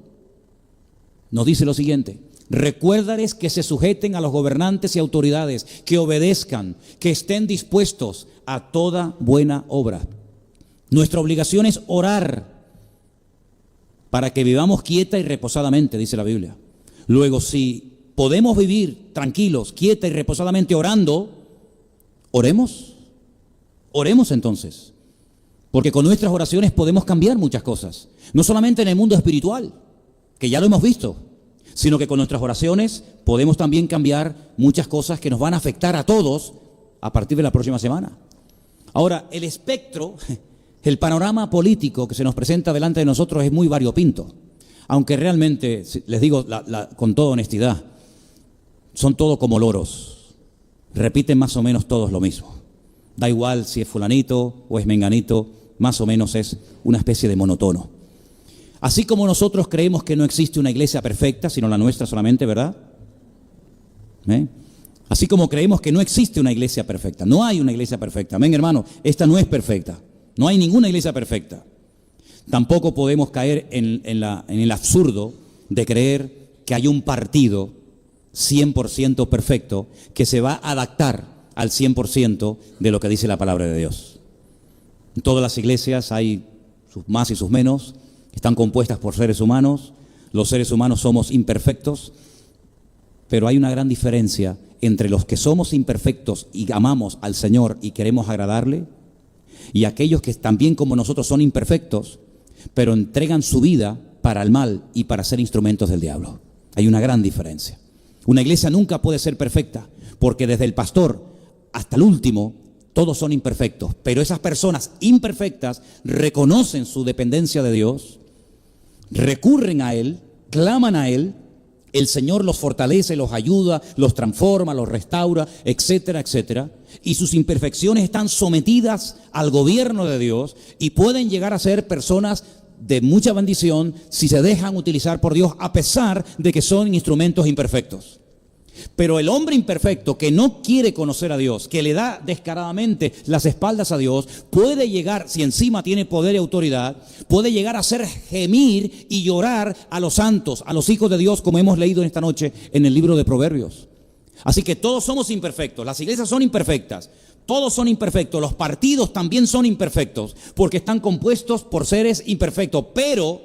A: nos dice lo siguiente: recuérdales que se sujeten a los gobernantes y autoridades, que obedezcan, que estén dispuestos a toda buena obra. Nuestra obligación es orar para que vivamos quieta y reposadamente, dice la Biblia. Luego, si podemos vivir tranquilos, quieta y reposadamente orando, oremos. Oremos entonces, porque con nuestras oraciones podemos cambiar muchas cosas. No solamente en el mundo espiritual, que ya lo hemos visto, sino que con nuestras oraciones podemos también cambiar muchas cosas que nos van a afectar a todos a partir de la próxima semana. Ahora, el espectro, el panorama político que se nos presenta delante de nosotros es muy variopinto, aunque realmente, les digo con toda honestidad, son todos como loros, repiten más o menos todos lo mismo. Da igual si es fulanito o es menganito, más o menos es una especie de monotono. Así como nosotros creemos que no existe una iglesia perfecta, sino la nuestra solamente, ¿verdad? Así como creemos que no existe una iglesia perfecta, no hay una iglesia perfecta. Amén, hermano, esta no es perfecta. No hay ninguna iglesia perfecta. Tampoco podemos caer en el absurdo de creer que hay un partido 100% perfecto que se va a adaptar al 100% de lo que dice la palabra de Dios. En todas las iglesias hay sus más y sus menos, están compuestas por seres humanos. Los seres humanos somos imperfectos, pero hay una gran diferencia entre los que somos imperfectos y amamos al Señor y queremos agradarle, y aquellos que también como nosotros son imperfectos, pero entregan su vida para el mal y para ser instrumentos del diablo. Hay una gran diferencia. Una iglesia nunca puede ser perfecta, porque desde el pastor hasta el último, todos son imperfectos. Pero esas personas imperfectas reconocen su dependencia de Dios, recurren a Él, claman a Él, el Señor los fortalece, los ayuda, los transforma, los restaura, etcétera, etcétera. Y sus imperfecciones están sometidas al gobierno de Dios y pueden llegar a ser personas de mucha bendición si se dejan utilizar por Dios, a pesar de que son instrumentos imperfectos. Pero el hombre imperfecto que no quiere conocer a Dios, que le da descaradamente las espaldas a Dios, puede llegar, si encima tiene poder y autoridad, puede llegar a hacer gemir y llorar a los santos, a los hijos de Dios, como hemos leído en esta noche en el libro de Proverbios. Así que todos somos imperfectos, las iglesias son imperfectas, todos son imperfectos, los partidos también son imperfectos, porque están compuestos por seres imperfectos. Pero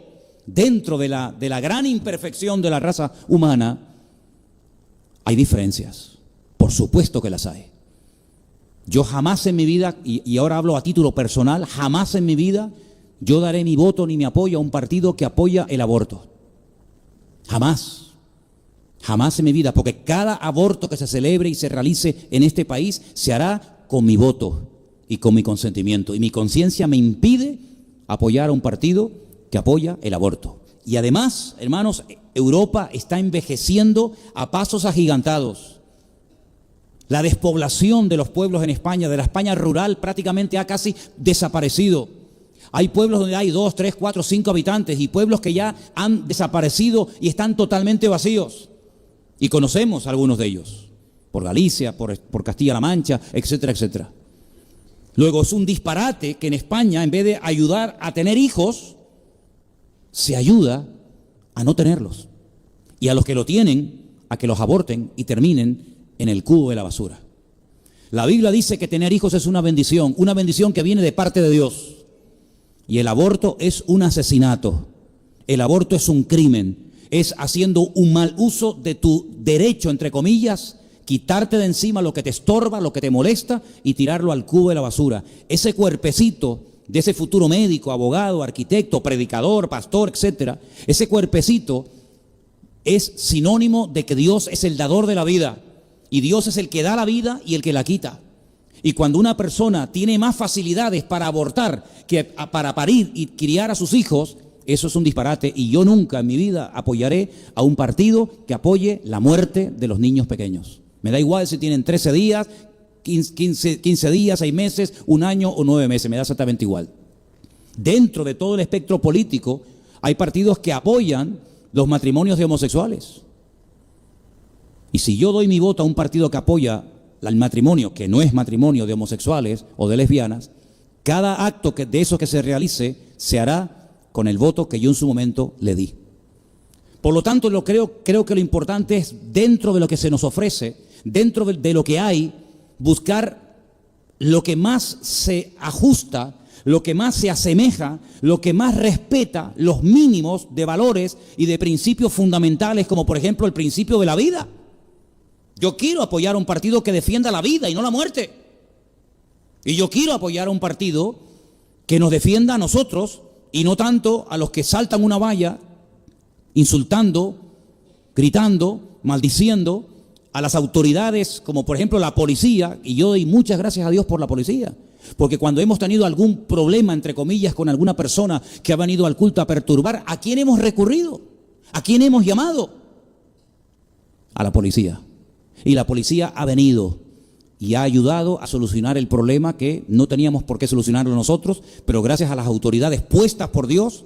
A: dentro de la gran imperfección de la raza humana, hay diferencias, por supuesto que las hay. Yo jamás en mi vida, y ahora hablo a título personal, jamás en mi vida yo daré mi voto ni mi apoyo a un partido que apoya el aborto. Jamás. Jamás en mi vida, porque cada aborto que se celebre y se realice en este país se hará con mi voto y con mi consentimiento. Y mi conciencia me impide apoyar a un partido que apoya el aborto. Y además, hermanos, Europa está envejeciendo a pasos agigantados. La despoblación de los pueblos en España, de la España rural, prácticamente ha casi desaparecido. Hay pueblos donde hay 2, 3, 4, 5 habitantes y pueblos que ya han desaparecido y están totalmente vacíos. Y conocemos algunos de ellos, por Galicia, por Castilla-La Mancha, etcétera, etcétera. Luego es un disparate que en España, en vez de ayudar a tener hijos, se ayuda a no tenerlos. Y a los que lo tienen, a que los aborten y terminen en el cubo de la basura. La Biblia dice que tener hijos es una bendición que viene de parte de Dios. Y el aborto es un asesinato. El aborto es un crimen. es haciendo un mal uso de tu derecho, entre comillas, quitarte de encima lo que te estorba, lo que te molesta y tirarlo al cubo de la basura. Ese cuerpecito de ese futuro médico, abogado, arquitecto, predicador, pastor, etcétera, ese cuerpecito es sinónimo de que Dios es el dador de la vida y Dios es el que da la vida y el que la quita. Y cuando una persona tiene más facilidades para abortar que para parir y criar a sus hijos, eso es un disparate. Y yo nunca en mi vida apoyaré a un partido que apoye la muerte de los niños pequeños. Me da igual si tienen 13 días, 15 días, 6 meses, 1 año o 9 meses, me da exactamente igual. Dentro de todo el espectro político hay partidos que apoyan los matrimonios de homosexuales. Y si yo doy mi voto a un partido que apoya el matrimonio, que no es matrimonio de homosexuales o de lesbianas, cada acto de eso que se realice se hará con el voto que yo en su momento le di. Por lo tanto, creo que lo importante es, dentro de lo que se nos ofrece, dentro de lo que hay, buscar lo que más se ajusta, lo que más se asemeja, lo que más respeta los mínimos de valores y de principios fundamentales, como por ejemplo el principio de la vida. Yo quiero apoyar a un partido que defienda la vida y no la muerte. Y yo quiero apoyar a un partido que nos defienda a nosotros y no tanto a los que saltan una valla insultando, gritando, maldiciendo a las autoridades, como por ejemplo la policía. Y yo doy muchas gracias a Dios por la policía, porque cuando hemos tenido algún problema, entre comillas, con alguna persona que ha venido al culto a perturbar, ¿a quién hemos recurrido? ¿A quién hemos llamado? A la policía. Y la policía ha venido y ha ayudado a solucionar el problema que no teníamos por qué solucionarlo nosotros, pero gracias a las autoridades puestas por Dios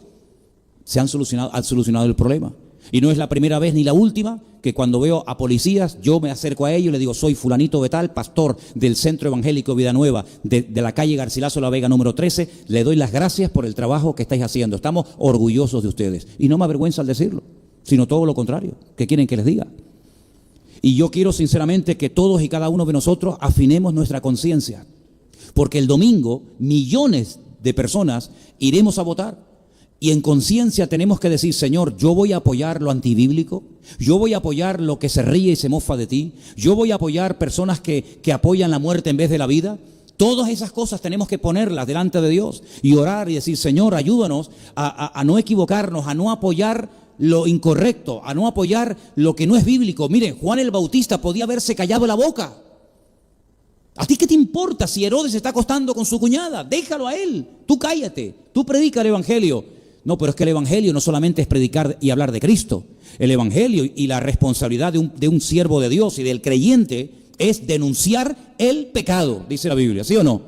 A: han solucionado el problema. Y no es la primera vez ni la última que cuando veo a policías, yo me acerco a ellos y les digo: soy fulanito de tal, pastor del Centro Evangélico Vida Nueva, de la calle Garcilaso La Vega número 13, le doy las gracias por el trabajo que estáis haciendo. Estamos orgullosos de ustedes. Y no me avergüenza al decirlo, sino todo lo contrario. ¿Qué quieren que les diga? Y yo quiero sinceramente que todos y cada uno de nosotros afinemos nuestra conciencia, porque el domingo millones de personas iremos a votar y en conciencia tenemos que decir: Señor, yo voy a apoyar lo antibíblico, yo voy a apoyar lo que se ríe y se mofa de ti, yo voy a apoyar personas que apoyan la muerte en vez de la vida. Todas esas cosas tenemos que ponerlas delante de Dios y orar y decir: Señor, ayúdanos a no equivocarnos, a no apoyar lo incorrecto, a no apoyar lo que no es bíblico. Miren, Juan el Bautista podía haberse callado la boca. ¿A ti qué te importa si Herodes se está acostando con su cuñada? Déjalo a él, tú cállate, tú predica el evangelio. No, pero es que el evangelio no solamente es predicar y hablar de Cristo. El evangelio y la responsabilidad de un siervo de Dios y del creyente es denunciar el pecado, dice la Biblia, ¿sí o no?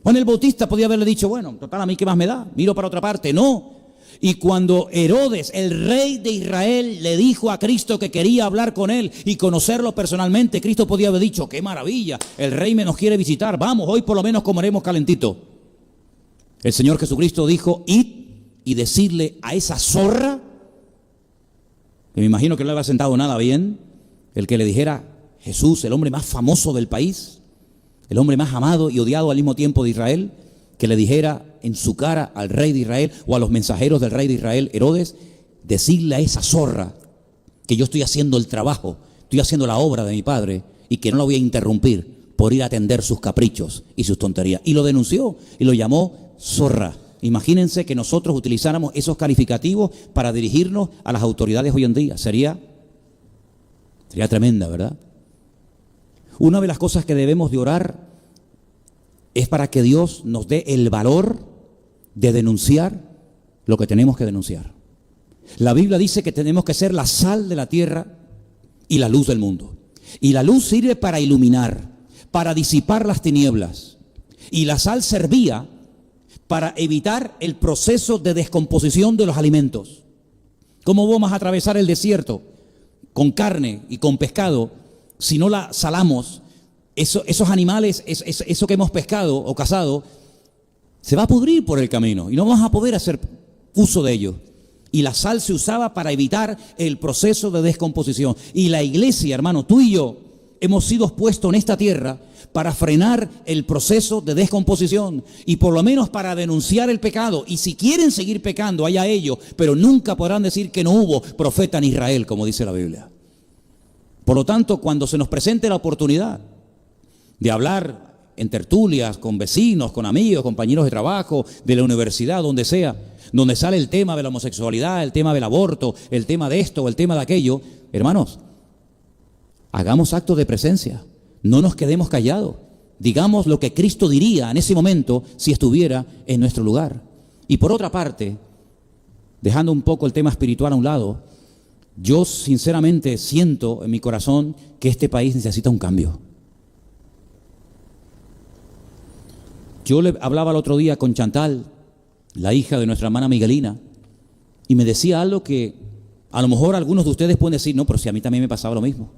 A: Juan el Bautista podía haberle dicho: bueno, total, a mí qué más me da, miro para otra parte. No. Y cuando Herodes, el rey de Israel, le dijo a Cristo que quería hablar con él y conocerlo personalmente, Cristo podía haber dicho: qué maravilla, el rey me nos quiere visitar, vamos, hoy por lo menos comeremos calentito. El Señor Jesucristo dijo: id y decirle a esa zorra, que me imagino que no le había sentado nada bien, el que le dijera Jesús, el hombre más famoso del país, el hombre más amado y odiado al mismo tiempo de Israel, que le dijera en su cara al rey de Israel o a los mensajeros del rey de Israel, Herodes, decirle a esa zorra que yo estoy haciendo el trabajo, estoy haciendo la obra de mi padre y que no la voy a interrumpir por ir a atender sus caprichos y sus tonterías. Y lo denunció y lo llamó zorra. Imagínense que nosotros utilizáramos esos calificativos para dirigirnos a las autoridades hoy en día. Sería tremenda, ¿verdad? Una de las cosas que debemos de orar es para que Dios nos dé el valor de denunciar lo que tenemos que denunciar. La Biblia dice que tenemos que ser la sal de la tierra y la luz del mundo. Y la luz sirve para iluminar, para disipar las tinieblas. Y la sal servía para evitar el proceso de descomposición de los alimentos. ¿Cómo vamos a atravesar el desierto con carne y con pescado si no la salamos? Esos animales, eso que hemos pescado o cazado, se va a pudrir por el camino y no vamos a poder hacer uso de ello. Y la sal se usaba para evitar el proceso de descomposición. Y la iglesia, hermano, tú y yo, hemos sido puestos en esta tierra para frenar el proceso de descomposición y por lo menos para denunciar el pecado. Y si quieren seguir pecando, allá ellos, pero nunca podrán decir que no hubo profeta en Israel, como dice la Biblia. Por lo tanto, cuando se nos presente la oportunidad de hablar en tertulias, con vecinos, con amigos, compañeros de trabajo, de la universidad, donde sea, donde sale el tema de la homosexualidad, el tema del aborto, el tema de esto o el tema de aquello, hermanos, hagamos actos de presencia, no nos quedemos callados, digamos lo que Cristo diría en ese momento si estuviera en nuestro lugar. Y por otra parte, dejando un poco el tema espiritual a un lado, yo sinceramente siento en mi corazón que este país necesita un cambio. Yo le hablaba el otro día con Chantal, la hija de nuestra hermana Miguelina, y me decía algo que a lo mejor algunos de ustedes pueden decir, no, pero si a mí también me pasaba lo mismo.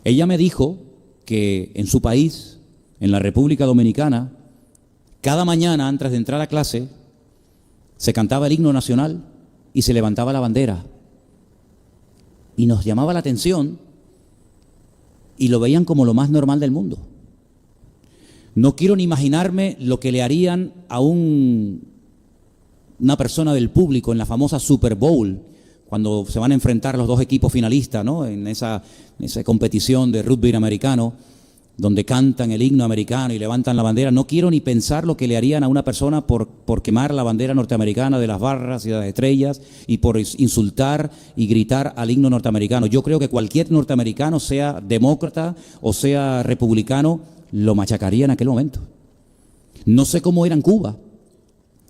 A: Ella me dijo que en su país, en la República Dominicana, cada mañana antes de entrar a clase, se cantaba el himno nacional y se levantaba la bandera. Y nos llamaba la atención y lo veían como lo más normal del mundo. No quiero ni imaginarme lo que le harían a una persona del público en la famosa Super Bowl, cuando se van a enfrentar los dos equipos finalistas, ¿no? En esa competición de rugby americano, donde cantan el himno americano y levantan la bandera. No quiero ni pensar lo que le harían a una persona por quemar la bandera norteamericana de las barras y de las estrellas y por insultar y gritar al himno norteamericano. Yo creo que cualquier norteamericano, sea demócrata o sea republicano, lo machacaría en aquel momento. No sé cómo era en Cuba,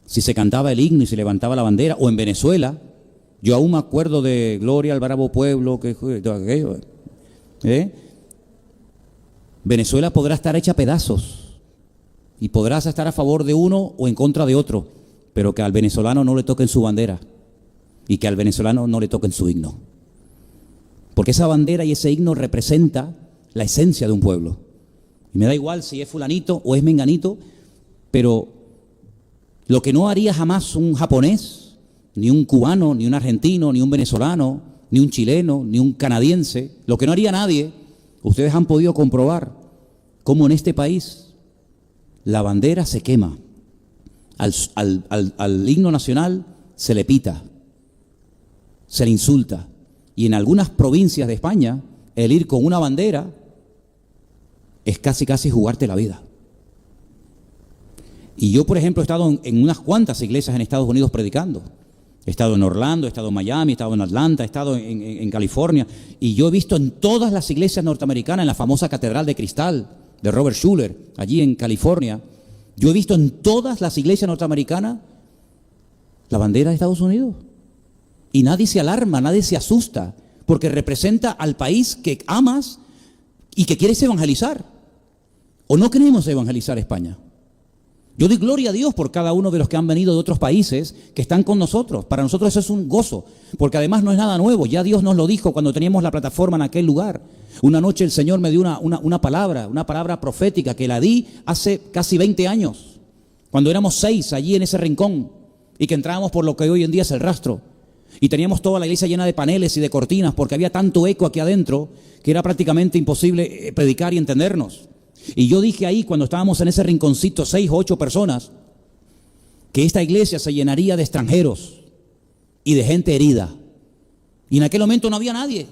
A: si se cantaba el himno y se levantaba la bandera, o en Venezuela. Yo aún me acuerdo de Gloria al bravo pueblo, que todo aquello. Venezuela podrá estar hecha a pedazos y podrás estar a favor de uno o en contra de otro, pero que al venezolano no le toquen su bandera y que al venezolano no le toquen su himno, porque esa bandera y ese himno representa la esencia de un pueblo. Y me da igual si es fulanito o es menganito, pero lo que no haría jamás un japonés, ni un cubano, ni un argentino, ni un venezolano, ni un chileno, ni un canadiense, lo que no haría nadie, ustedes han podido comprobar cómo en este país la bandera se quema, al himno nacional se le pita, se le insulta, y en algunas provincias de España el ir con una bandera es casi jugarte la vida. Y yo, por ejemplo, he estado en unas cuantas iglesias en Estados Unidos predicando. He estado en Orlando, he estado en Miami, he estado en Atlanta, he estado en California, y yo he visto en todas las iglesias norteamericanas, en la famosa Catedral de Cristal de Robert Schuller, allí en California, yo he visto en todas las iglesias norteamericanas la bandera de Estados Unidos. Y nadie se alarma, nadie se asusta, porque representa al país que amas y que quieres evangelizar. ¿O no queremos evangelizar España? Yo doy gloria a Dios por cada uno de los que han venido de otros países que están con nosotros. Para nosotros eso es un gozo, porque además no es nada nuevo. Ya Dios nos lo dijo cuando teníamos la plataforma en aquel lugar. Una noche el Señor me dio una palabra profética que la di hace casi 20 años, cuando éramos 6 allí en ese rincón y que entrábamos por lo que hoy en día es el Rastro. Y teníamos toda la iglesia llena de paneles y de cortinas porque había tanto eco aquí adentro que era prácticamente imposible predicar y entendernos. Y yo dije ahí, cuando estábamos en ese rinconcito, 6 o 8 personas, que esta iglesia se llenaría de extranjeros y de gente herida. Y en aquel momento no había nadie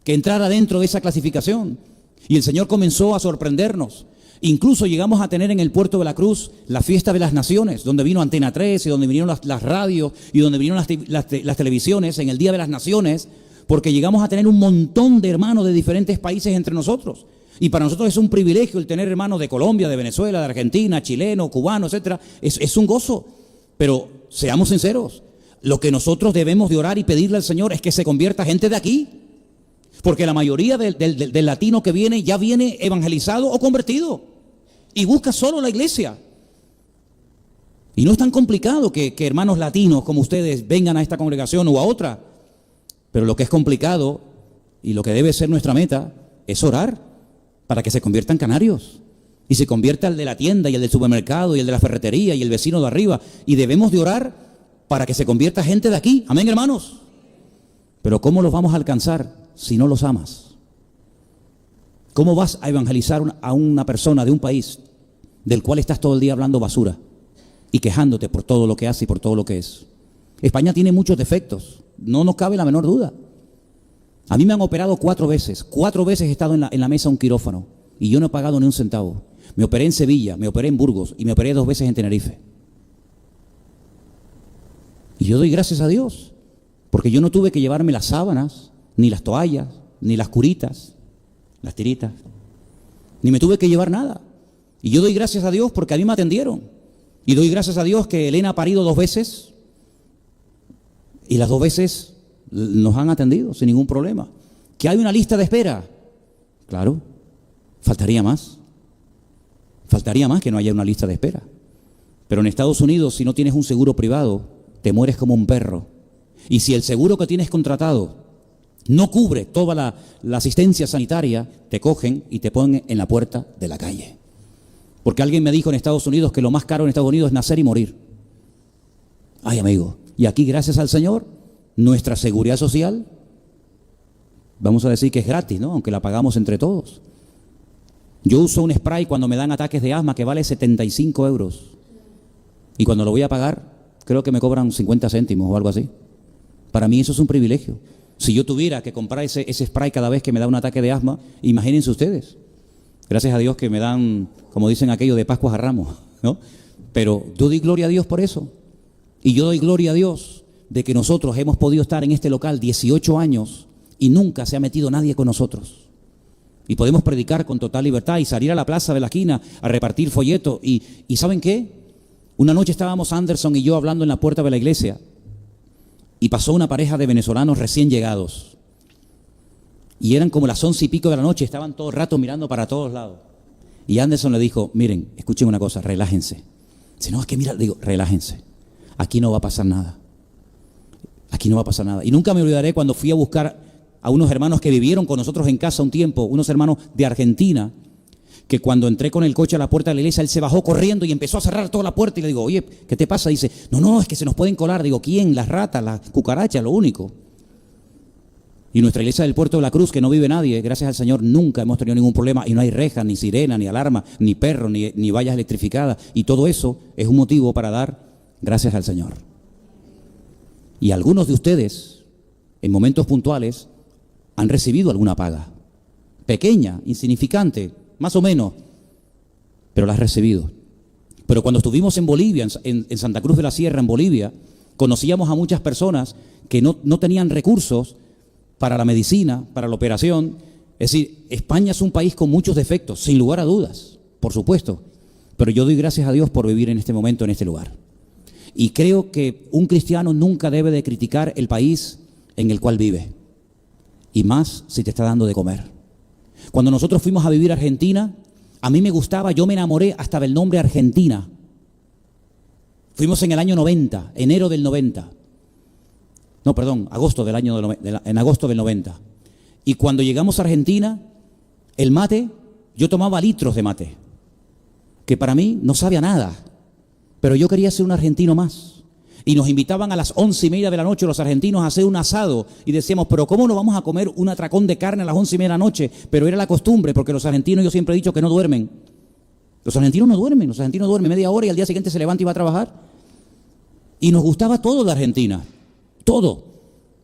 A: que entrara dentro de esa clasificación. Y el Señor comenzó a sorprendernos. Incluso llegamos a tener en el Puerto de la Cruz la fiesta de las naciones, donde vino Antena 3 y donde vinieron las radios y donde vinieron las televisiones en el Día de las Naciones, porque llegamos a tener un montón de hermanos de diferentes países entre nosotros. Y para nosotros es un privilegio el tener hermanos de Colombia, de Venezuela, de Argentina, chileno, cubano, etcétera. Es un gozo. Pero seamos sinceros, lo que nosotros debemos de orar y pedirle al Señor es que se convierta gente de aquí. Porque la mayoría del latino que viene ya viene evangelizado o convertido y busca solo la iglesia. Y no es tan complicado que hermanos latinos como ustedes vengan a esta congregación o a otra. Pero lo que es complicado y lo que debe ser nuestra meta es orar para que se conviertan canarios y se convierta el de la tienda y el del supermercado y el de la ferretería y el vecino de arriba. Y debemos de orar para que se convierta gente de aquí. Amén, hermanos. Pero ¿cómo los vamos a alcanzar si no los amas? ¿Cómo vas a evangelizar a una persona de un país del cual estás todo el día hablando basura y quejándote por todo lo que hace y por todo lo que es? España tiene muchos defectos, no nos cabe la menor duda. A mí me han operado 4 veces. 4 veces he estado en la mesa de un quirófano y yo no he pagado ni un centavo. Me operé en Sevilla, me operé en Burgos y me operé 2 veces en Tenerife. Y yo doy gracias a Dios, porque yo no tuve que llevarme las sábanas, ni las toallas, ni las curitas, las tiritas, ni me tuve que llevar nada. Y yo doy gracias a Dios porque a mí me atendieron. Y doy gracias a Dios que Elena ha parido 2 veces y las 2 veces nos han atendido sin ningún problema. ¿Que hay una lista de espera? Claro, faltaría más. Faltaría más que no haya una lista de espera. Pero en Estados Unidos, si no tienes un seguro privado, te mueres como un perro. Y si el seguro que tienes contratado no cubre toda la asistencia sanitaria, te cogen y te ponen en la puerta de la calle. Porque alguien me dijo en Estados Unidos que lo más caro en Estados Unidos es nacer y morir. Ay, amigo. Y aquí, gracias al Señor, nuestra seguridad social, vamos a decir que es gratis, ¿no? Aunque la pagamos entre todos. Yo uso un spray cuando me dan ataques de asma que vale 75 euros. Y cuando lo voy a pagar, creo que me cobran 50 céntimos o algo así. Para mí eso es un privilegio. Si yo tuviera que comprar ese spray cada vez que me da un ataque de asma, imagínense ustedes. Gracias a Dios que me dan, como dicen aquello, de Pascuas a Ramos, ¿no? Pero yo doy gloria a Dios por eso. Y yo doy gloria a Dios de que nosotros hemos podido estar en este local 18 años y nunca se ha metido nadie con nosotros. Y podemos predicar con total libertad y salir a la plaza de la esquina a repartir folletos. ¿Y saben qué? Una noche estábamos Anderson y yo hablando en la puerta de la iglesia y pasó una pareja de venezolanos recién llegados. Y eran como las 11 y pico de la noche, estaban todo el rato mirando para todos lados. Y Anderson le dijo, miren, escuchen una cosa, relájense. Si no, es que mira, digo, relájense. Aquí no va a pasar nada. Aquí no va a pasar nada. Y nunca me olvidaré cuando fui a buscar a unos hermanos que vivieron con nosotros en casa un tiempo, unos hermanos de Argentina, que cuando entré con el coche a la puerta de la iglesia, él se bajó corriendo y empezó a cerrar toda la puerta y le digo, oye, ¿qué te pasa? Dice, no, es que se nos pueden colar. Digo, ¿quién? Las ratas, las cucarachas, lo único. Y nuestra iglesia del Puerto de la Cruz, que no vive nadie, gracias al Señor, nunca hemos tenido ningún problema y no hay rejas, ni sirena, ni alarma, ni perro, ni vallas electrificadas. Y todo eso es un motivo para dar gracias al Señor. Y algunos de ustedes, en momentos puntuales, han recibido alguna paga. Pequeña, insignificante, más o menos, pero la has recibido. Pero cuando estuvimos en Bolivia, en Santa Cruz de la Sierra, en Bolivia, conocíamos a muchas personas que no tenían recursos para la medicina, para la operación. Es decir, España es un país con muchos defectos, sin lugar a dudas, por supuesto. Pero yo doy gracias a Dios por vivir en este momento, en este lugar. Y creo que un cristiano nunca debe de criticar el país en el cual vive. Y más si te está dando de comer. Cuando nosotros fuimos a vivir a Argentina, a mí me gustaba, yo me enamoré hasta del nombre Argentina. Fuimos en el año 90, enero del 90. No, perdón, agosto del año en agosto del 90. Y cuando llegamos a Argentina, el mate, yo tomaba litros de mate, que para mí no sabía nada, pero yo quería ser un argentino más. Y nos invitaban a las 11:30 de la noche los argentinos a hacer un asado y decíamos, pero ¿cómo no vamos a comer un atracón de carne a las 11:30 de la noche? Pero era la costumbre, porque los argentinos, yo siempre he dicho que no duermen. Los argentinos no duermen, media hora y al día siguiente se levanta y va a trabajar. Y nos gustaba todo de Argentina. Todo,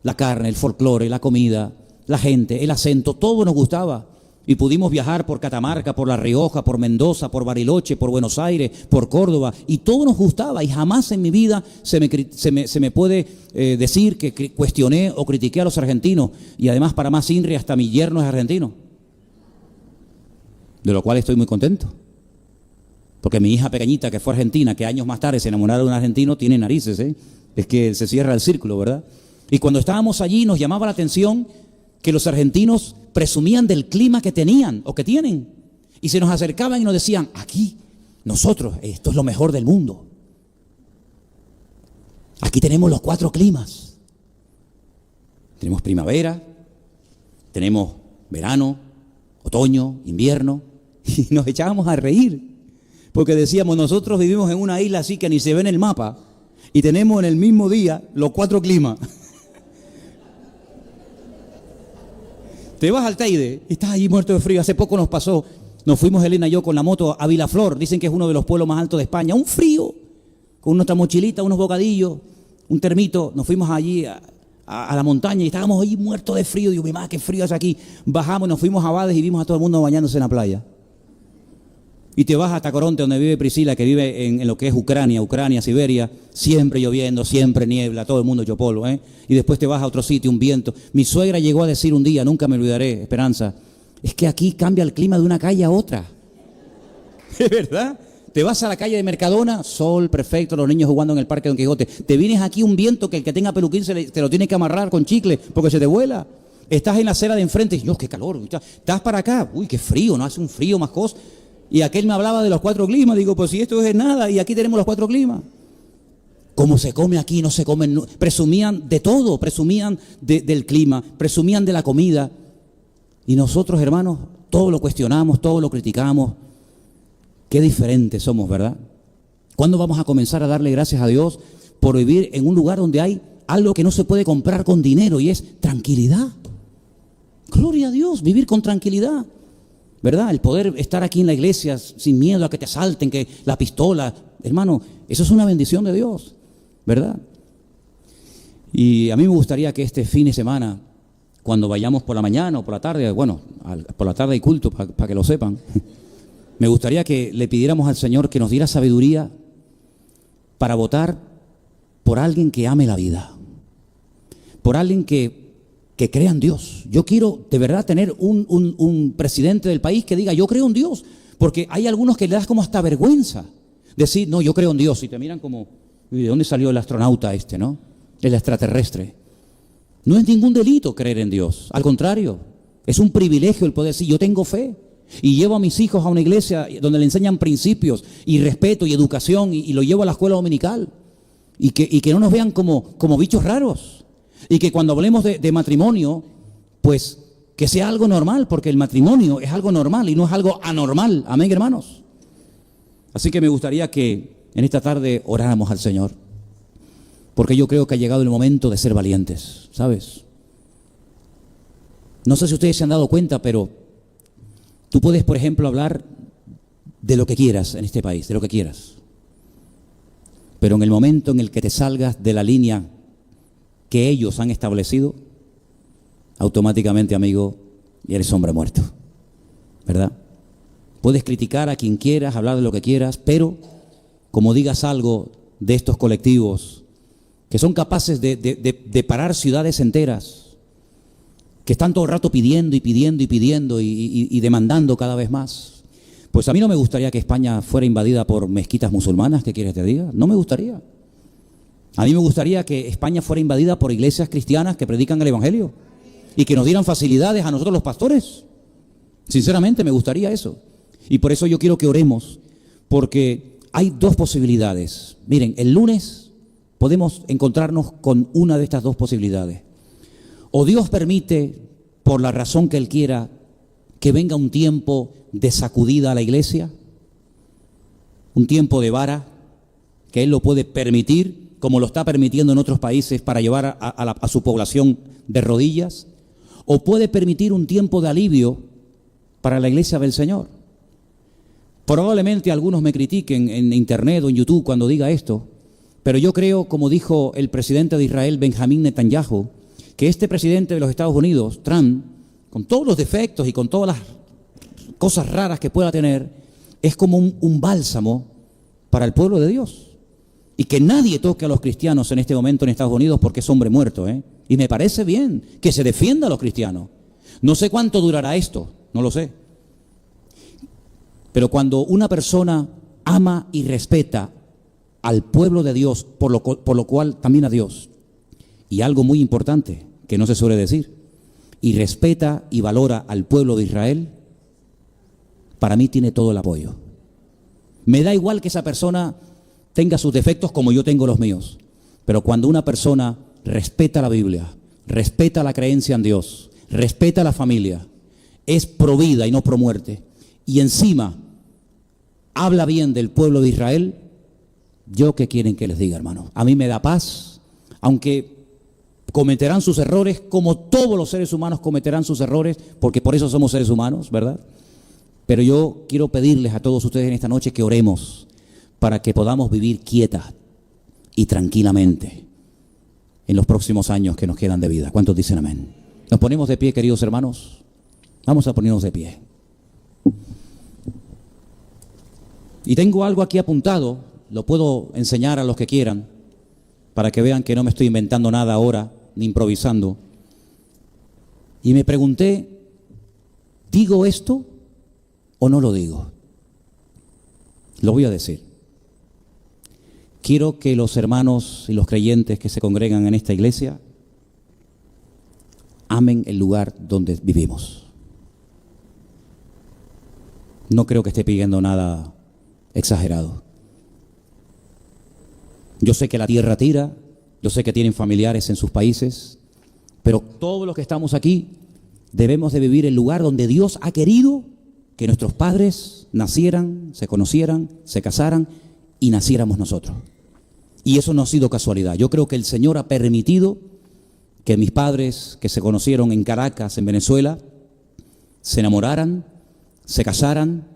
A: la carne, el folclore, la comida, la gente, el acento, todo nos gustaba. Y pudimos viajar por Catamarca, por La Rioja, por Mendoza, por Bariloche, por Buenos Aires, por Córdoba, y todo nos gustaba. Y jamás en mi vida se me puede decir que cuestioné o critiqué a los argentinos. Y además, para más inri, hasta mi yerno es argentino. De lo cual estoy muy contento. Porque mi hija pequeñita, que fue argentina, que años más tarde se enamoró de un argentino, tiene narices, ¿eh? Es que se cierra el círculo, ¿verdad? Y cuando estábamos allí nos llamaba la atención que los argentinos presumían del clima que tenían o que tienen. Y se nos acercaban y nos decían, aquí, nosotros, esto es lo mejor del mundo. Aquí tenemos los 4 climas. Tenemos primavera, tenemos verano, otoño, invierno. Y nos echábamos a reír. Porque decíamos, nosotros vivimos en una isla así que ni se ve en el mapa. Y tenemos en el mismo día los 4 climas. Te vas al Teide y estás allí muerto de frío. Hace poco nos pasó, nos fuimos Elena y yo con la moto a Vilaflor, dicen que es uno de los pueblos más altos de España, un frío, con nuestra mochilita, unos bocadillos, un termito, nos fuimos allí a la montaña y estábamos allí muertos de frío. Digo, mi madre, qué frío es aquí. Bajamos, nos fuimos a Bades y vimos a todo el mundo bañándose en la playa. Y te vas a Tacoronte, donde vive Priscila, que vive en lo que es Ucrania, Siberia, siempre lloviendo, siempre niebla, todo el mundo hecho polvo, ¿eh? Y después te vas a otro sitio, un viento. Mi suegra llegó a decir un día, nunca me olvidaré, Esperanza, es que aquí cambia el clima de una calle a otra. ¿Es verdad? Te vas a la calle de Mercadona, sol perfecto, los niños jugando en el parque Don Quijote. Te vienes aquí un viento que el que tenga peluquín te lo tiene que amarrar con chicle porque se te vuela. Estás en la acera de enfrente y Dios, qué calor. Estás para acá, uy, qué frío, no hace un frío más cosa. Y aquel me hablaba de los 4 climas. Digo, pues si esto es nada, y aquí tenemos los 4 climas. Como se come aquí, no se come. No. Presumían de todo, presumían del clima, presumían de la comida. Y nosotros, hermanos, todo lo cuestionamos, todo lo criticamos. Qué diferentes somos, ¿verdad? ¿Cuándo vamos a comenzar a darle gracias a Dios por vivir en un lugar donde hay algo que no se puede comprar con dinero, y es tranquilidad? Gloria a Dios, vivir con tranquilidad. ¿Verdad? El poder estar aquí en la iglesia sin miedo a que te asalten, que la pistola, hermano, eso es una bendición de Dios, ¿verdad? Y a mí me gustaría que este fin de semana, cuando vayamos por la mañana o por la tarde, bueno, por la tarde hay culto, para que lo sepan, me gustaría que le pidiéramos al Señor que nos diera sabiduría para votar por alguien que ame la vida, por alguien que crea en Dios. Yo quiero de verdad tener un presidente del país que diga, yo creo en Dios, porque hay algunos que le das como hasta vergüenza decir, no, yo creo en Dios, y te miran como, ¿de dónde salió el astronauta este, no? El extraterrestre. No es ningún delito creer en Dios, al contrario, es un privilegio el poder decir, yo tengo fe, y llevo a mis hijos a una iglesia donde le enseñan principios y respeto y educación, y lo llevo a la escuela dominical, y que no nos vean como bichos raros. Y que cuando hablemos de matrimonio, pues que sea algo normal, porque el matrimonio es algo normal y no es algo anormal. Amén, hermanos. Así que me gustaría que en esta tarde oráramos al Señor, porque yo creo que ha llegado el momento de ser valientes, ¿sabes? No sé si ustedes se han dado cuenta, pero tú puedes, por ejemplo, hablar de lo que quieras en este país, de lo que quieras. Pero en el momento en el que te salgas de la línea que ellos han establecido, automáticamente, amigo, eres hombre muerto, ¿verdad? Puedes criticar a quien quieras, hablar de lo que quieras, pero como digas algo de estos colectivos que son capaces de parar ciudades enteras, que están todo el rato pidiendo y demandando cada vez más, pues a mí no me gustaría que España fuera invadida por mezquitas musulmanas. ¿Qué quieres que te diga? No me gustaría. A mí me gustaría que España fuera invadida por iglesias cristianas que predican el Evangelio y que nos dieran facilidades a nosotros los pastores. Sinceramente me gustaría eso. Y por eso yo quiero que oremos, porque hay 2 posibilidades. Miren, el lunes podemos encontrarnos con una de estas 2 posibilidades. O Dios permite, por la razón que Él quiera, que venga un tiempo de sacudida a la iglesia, un tiempo de vara, que Él lo puede permitir, como lo está permitiendo en otros países, para llevar a su población de rodillas, o puede permitir un tiempo de alivio para la iglesia del Señor. Probablemente algunos me critiquen en internet o en YouTube cuando diga esto, pero yo creo, como dijo el presidente de Israel, Benjamín Netanyahu, que este presidente de los Estados Unidos, Trump, con todos los defectos y con todas las cosas raras que pueda tener, es como un bálsamo para el pueblo de Dios. Y que nadie toque a los cristianos en este momento en Estados Unidos porque es hombre muerto, ¿eh? Y me parece bien que se defienda a los cristianos. No sé cuánto durará esto, no lo sé. Pero cuando una persona ama y respeta al pueblo de Dios, por lo cual también a Dios, y algo muy importante que no se suele decir, y respeta y valora al pueblo de Israel, para mí tiene todo el apoyo. Me da igual que esa persona tenga sus defectos como yo tengo los míos, pero cuando una persona respeta la Biblia, respeta la creencia en Dios, respeta la familia, es pro vida y no pro muerte, y encima habla bien del pueblo de Israel, ¿yo qué quieren que les diga, hermano? A mí me da paz, aunque cometerán sus errores, como todos los seres humanos cometerán sus errores, porque por eso somos seres humanos, ¿verdad? Pero yo quiero pedirles a todos ustedes en esta noche que oremos para que podamos vivir quieta y tranquilamente en los próximos años que nos quedan de vida. ¿Cuántos dicen amén? Nos ponemos de pie, queridos hermanos. Vamos a ponernos de pie. Y tengo algo aquí apuntado, lo puedo enseñar a los que quieran, para que vean que no me estoy inventando nada ahora, ni improvisando. Y me pregunté, ¿digo esto o no lo digo? Lo voy a decir. Quiero que los hermanos y los creyentes que se congregan en esta iglesia amen el lugar donde vivimos. No creo que esté pidiendo nada exagerado. Yo sé que la tierra tira, yo sé que tienen familiares en sus países, pero todos los que estamos aquí debemos de vivir el lugar donde Dios ha querido que nuestros padres nacieran, se conocieran, se casaran y naciéramos nosotros. Y eso no ha sido casualidad. Yo creo que el Señor ha permitido que mis padres, que se conocieron en Caracas, en Venezuela, se enamoraran, se casaran.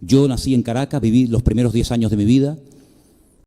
A: Yo nací en Caracas, viví los primeros 10 años de mi vida